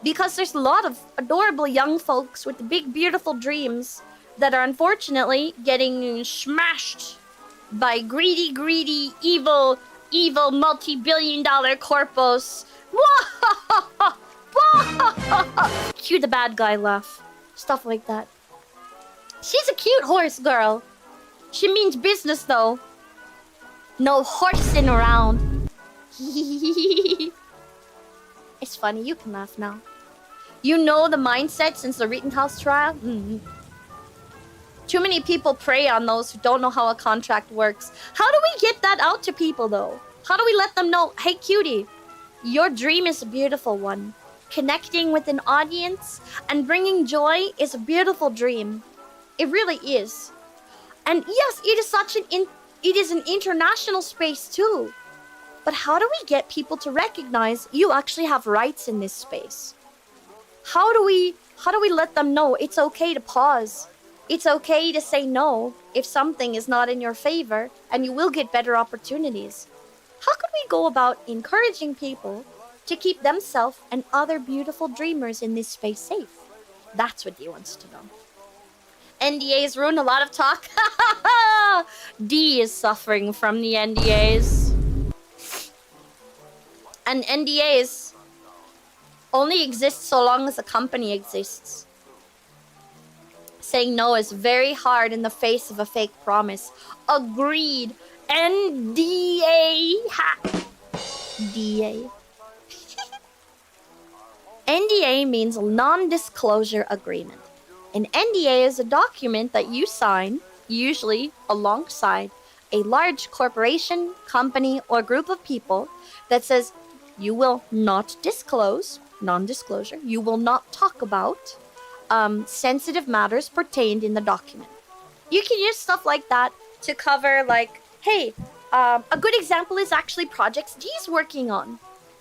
Because there's a lot of adorable young folks with big, beautiful dreams that are unfortunately getting smashed by greedy, evil, multi-billion-dollar corpos. Cue the bad guy laugh. Stuff like that. She's a cute horse girl. She means business, though. No horsing around. It's funny, you can laugh now. You know the mindset since the Rittenhouse trial? Too many people prey on those who don't know how a contract works. How do we get that out to people, though? How do we let them know, hey, cutie, your dream is a beautiful one. Connecting with an audience and bringing joy is a beautiful dream. It really is. And yes, it is an international space too. But how do we get people to recognize you actually have rights in this space? How do we let them know it's okay to pause? It's okay to say no if something is not in your favor, and you will get better opportunities. How could we go about encouraging people to keep themselves and other beautiful dreamers in this space safe? That's what Dee wants to know. NDAs ruin a lot of talk. Dee is suffering from the NDAs. And NDAs only exist so long as a company exists. Saying no is very hard in the face of a fake promise. Agreed. NDA. DA. NDA means non-disclosure agreement. An NDA is a document that you sign, usually alongside a large corporation, company, or group of people that says you will not disclose, non-disclosure, you will not talk about sensitive matters pertained in the document. You can use stuff like that to cover, like, hey, a good example is actually projects Dee's working on.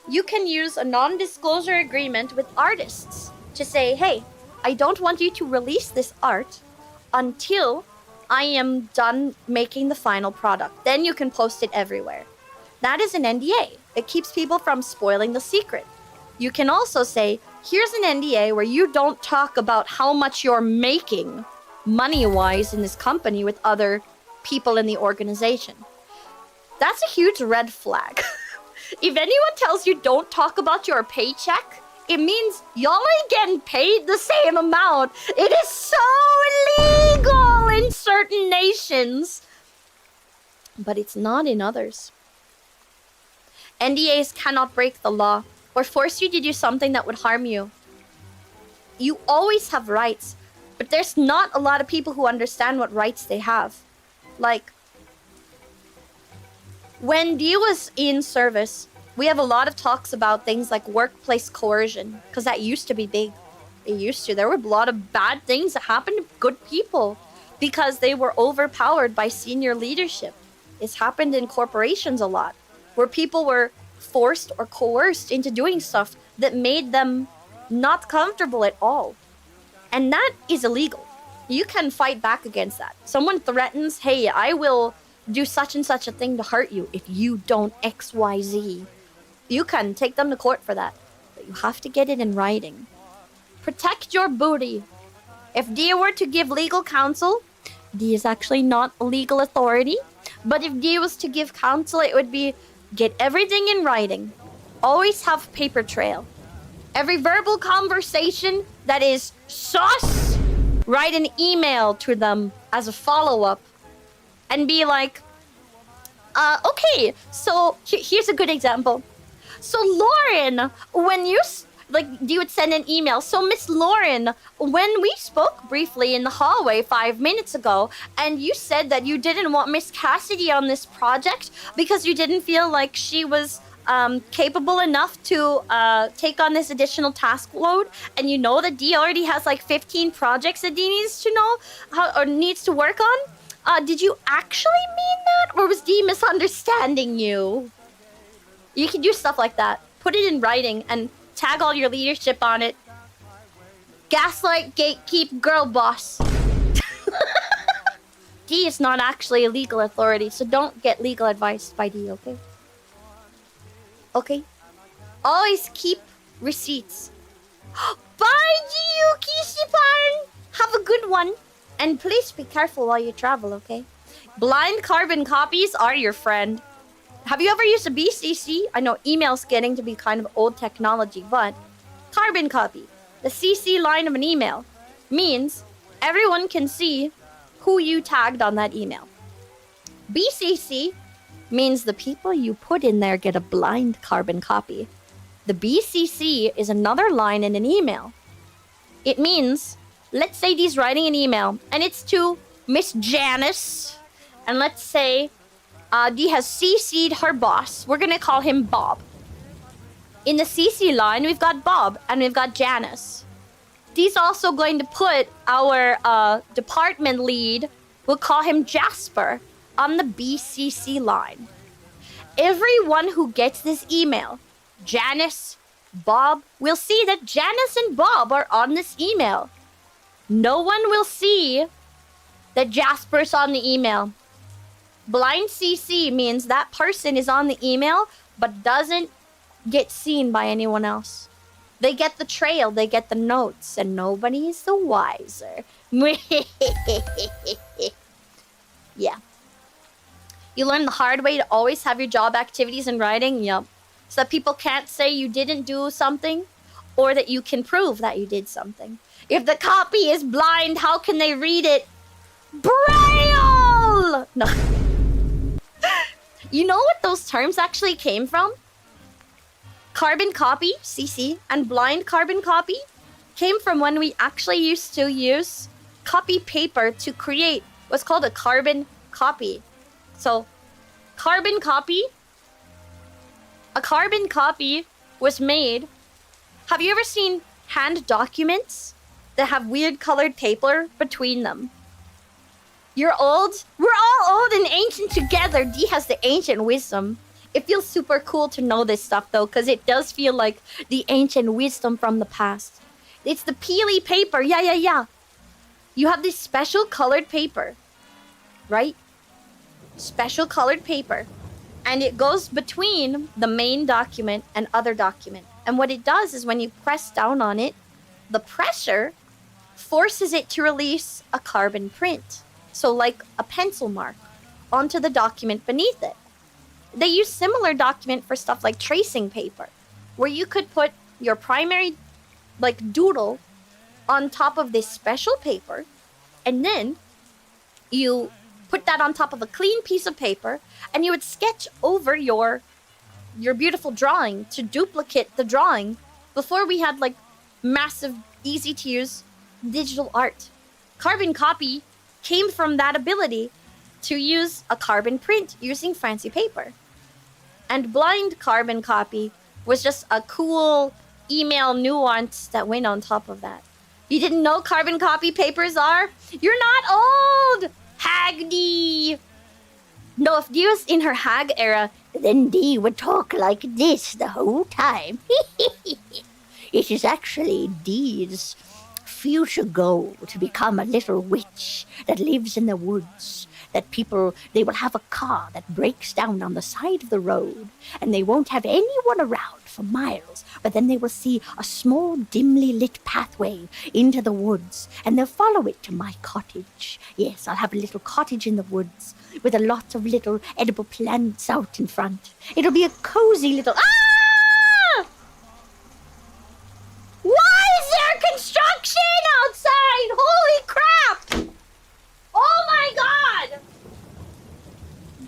You can use a non-disclosure agreement with artists to say, hey, I don't want you to release this art until I am done making the final product. Then you can post it everywhere. That is an NDA. It keeps people from spoiling the secret. You can also say, here's an NDA where you don't talk about how much you're making money-wise in this company with other people in the organization. That's a huge red flag. If anyone tells you don't talk about your paycheck, it means y'all ain't getting paid the same amount. It is so illegal in certain nations, but it's not in others. NDAs cannot break the law or force you to do something that would harm you. You always have rights, but there's not a lot of people who understand what rights they have. Like, when Dee was in service, we have a lot of talks about things like workplace coercion, because that used to be big. It used to. There were a lot of bad things that happened to good people because they were overpowered by senior leadership. It's happened in corporations a lot, where people were forced or coerced into doing stuff that made them not comfortable at all. And that is illegal. You can fight back against that. Someone threatens, hey, I will do such and such a thing to hurt you if you don't XYZ. You can take them to court for that, but you have to get it in writing. Protect your booty. If Dee were to give legal counsel, D is actually not a legal authority. But if D was to give counsel, it would be get everything in writing. Always have paper trail. Every verbal conversation that is sus, write an email to them as a follow-up. And be like, okay, so here's a good example. So Lauren, when you would send an email. So Miss Lauren, when we spoke briefly in the hallway 5 minutes ago, and you said that you didn't want Miss Cassidy on this project because you didn't feel like she was capable enough to take on this additional task load, and you know that D already has like 15 projects that D needs to know or needs to work on. Did you actually mean that, or was D misunderstanding you? You can do stuff like that. Put it in writing and tag all your leadership on it. Gaslight, gatekeep, girl boss. D is not actually a legal authority, so don't get legal advice by D, okay? Okay? Always keep receipts. Bye, Giyuki-shipan! Have a good one. And please be careful while you travel, okay? Blind carbon copies are your friend. Have you ever used a BCC? I know email's getting to be kind of old technology, but carbon copy, the CC line of an email, means everyone can see who you tagged on that email. BCC means the people you put in there get a blind carbon copy. The BCC is another line in an email. It means, let's say Dee's writing an email, and it's to Miss Janice, and let's say Dee has CC'd her boss. We're gonna call him Bob. In the CC line, we've got Bob and we've got Janice. Dee's also going to put our department lead, we'll call him Jasper, on the BCC line. Everyone who gets this email, Janice, Bob, will see that Janice and Bob are on this email. No one will see that Jasper's on the email. Blind CC means that person is on the email but doesn't get seen by anyone else. They get the trail, they get the notes, and nobody is the wiser. Yeah. You learn the hard way to always have your job activities in writing? Yup. So that people can't say you didn't do something, or that you can prove that you did something. If the copy is blind, how can they read it? Braille! No. You know what those terms actually came from? Carbon copy, CC, and blind carbon copy came from when we actually used to use copy paper to create what's called a carbon copy. So, carbon copy, a carbon copy was made. Have you ever seen hand documents that have weird colored paper between them? You're old? We're all old and ancient together. D has the ancient wisdom. It feels super cool to know this stuff though, because it does feel like the ancient wisdom from the past. It's the peely paper. Yeah. You have this special colored paper, right? Special colored paper. And it goes between the main document and other document. And what it does is when you press down on it, the pressure forces it to release a carbon print. So like a pencil mark onto the document beneath it. They use similar document for stuff like tracing paper, where you could put your primary like doodle on top of this special paper, and then you put that on top of a clean piece of paper, and you would sketch over your beautiful drawing to duplicate the drawing before we had like massive, easy to use digital art. Carbon copy came from that ability to use a carbon print using fancy paper. And blind carbon copy was just a cool email nuance that went on top of that. You didn't know carbon copy papers are? You're not old! Hag D! No, if Dee was in her hag era, then Dee would talk like this the whole time. It is actually Dee's future goal to become a little witch that lives in the woods, that people, they will have a car that breaks down on the side of the road, and they won't have anyone around for miles, but then they will see a small, dimly lit pathway into the woods, and they'll follow it to my cottage. Yes, I'll have a little cottage in the woods with a lot of little edible plants out in front. It'll be a cozy little... Ah! Why is there construction outside? Holy crap! Oh my god!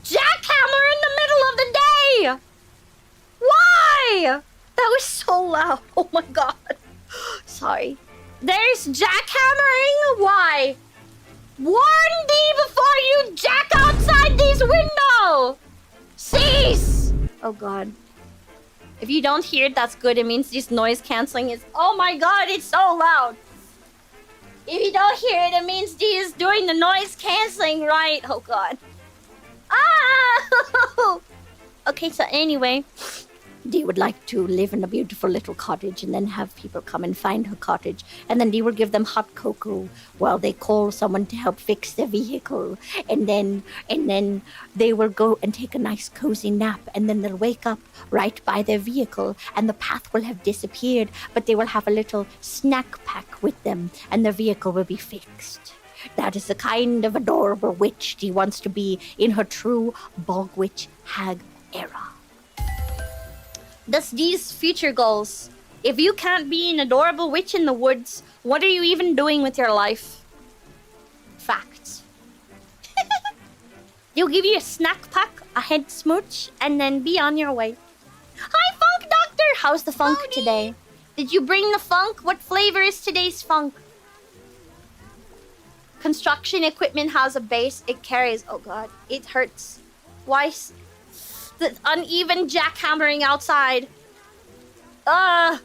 Jackhammer in the middle of the day! Why? That was so loud. Oh my god. Sorry. There's jackhammering? Why? Warn thee before you jack outside this window! Cease! Oh god. If you don't hear it, that's good. It means this noise cancelling is... Oh my god, it's so loud! If you don't hear it, it means D is doing the noise cancelling right. Oh god. Ah! Okay, so anyway... Dee would like to live in a beautiful little cottage and then have people come and find her cottage. And then Dee will give them hot cocoa while they call someone to help fix their vehicle. And then they will go and take a nice cozy nap. And then they'll wake up right by their vehicle and the path will have disappeared. But they will have a little snack pack with them and their vehicle will be fixed. That is the kind of adorable witch Dee wants to be in her true bog witch hag era. That's Dee's future goals. If you can't be an adorable witch in the woods, what are you even doing with your life? Facts. They'll give you a snack pack, a head smooch, and then be on your way. Hi, Funk Doctor! How's the funk today? Did you bring the funk? What flavor is today's funk? Construction equipment has a base. It carries... Oh god, it hurts. Why... The uneven jackhammering outside. At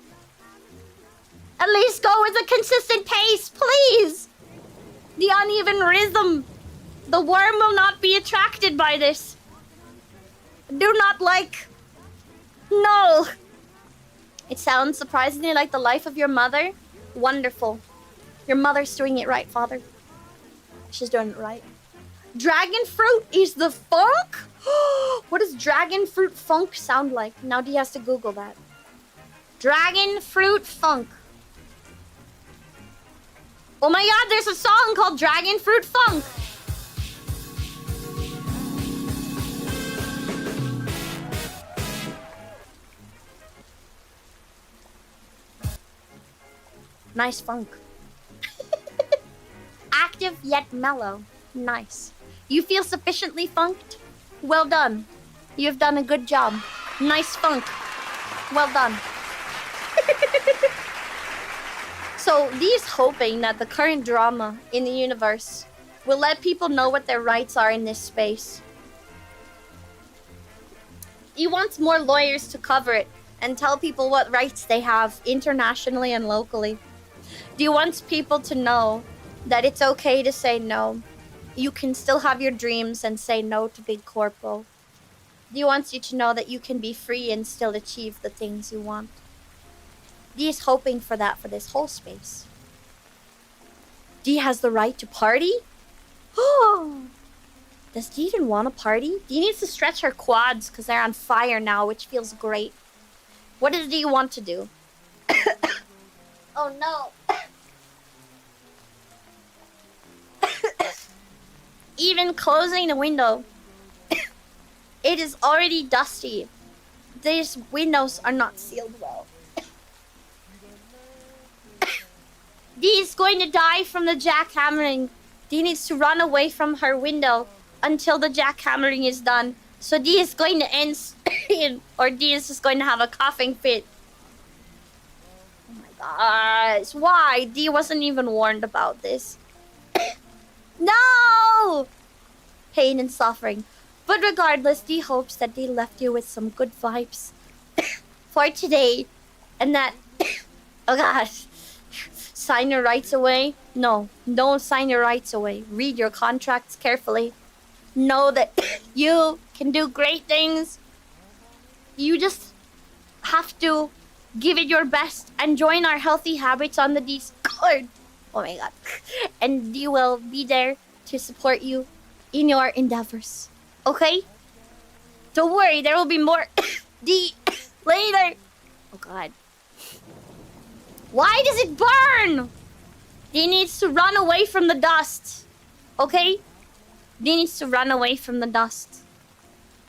least go with a consistent pace, please. The uneven rhythm. The worm will not be attracted by this. Do not like... No. It sounds surprisingly like the life of your mother. Wonderful. Your mother's doing it right, Father. She's doing it right. Dragon fruit is the funk? What does dragon fruit funk sound like? Now D has to Google that. Dragon fruit funk. Oh my god, there's a song called Dragon Fruit Funk. Nice funk. Active yet mellow. Nice. You feel sufficiently funked? Well done. You have done a good job. Nice funk. Well done. So, Dee's hoping that the current drama in the universe will let people know what their rights are in this space. He wants more lawyers to cover it and tell people what rights they have internationally and locally. Dee wants people to know that it's okay to say no. You can still have your dreams and say no to Big Corpo. Dee wants you to know that you can be free and still achieve the things you want. Dee is hoping for that for this whole space. Dee has the right to party? Oh, does Dee even want to party? Dee needs to stretch her quads because they're on fire now, which feels great. What does Dee want to do? Oh no. Even closing the window, it is already dusty. These windows are not sealed well. Dee is going to die from the jackhammering. Dee needs to run away from her window until the jackhammering is done. So Dee is going to end or Dee is just going to have a coughing fit. Oh my gosh, why? Dee wasn't even warned about this. No! Pain and suffering. But regardless, Dee hopes that Dee left you with some good vibes for today. And that... Oh gosh. Sign your rights away? No. Don't sign your rights away. Read your contracts carefully. Know that you can do great things. You just have to give it your best and join our healthy habits on the Discord. Oh my god. And Dee will be there to support you in your endeavors. Okay? Don't worry, there will be more D later. Oh god. Why does it burn? D needs to run away from the dust. Okay? D needs to run away from the dust.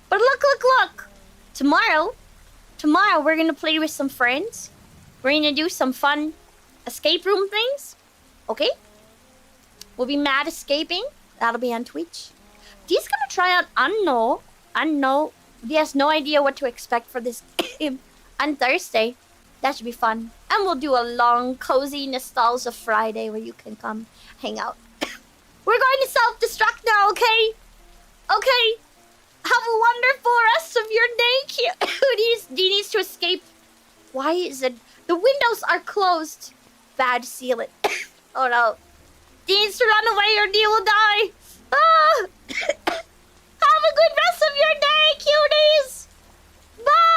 But look. Tomorrow we're gonna play with some friends. We're gonna do some fun escape room things. Okay? We'll be mad escaping. That'll be on Twitch. D's gonna try out Unknown. He has no idea what to expect for this game on Thursday. That should be fun. And we'll do a long, cozy Nostalgia Friday where you can come hang out. We're going to self-destruct now, okay? Okay. Have a wonderful rest of your day. D needs to escape. Why is it? The windows are closed. Bad, seal it. Oh no. D needs to run away or D will die. Ah! Have a good rest of your day, cuties! Bye!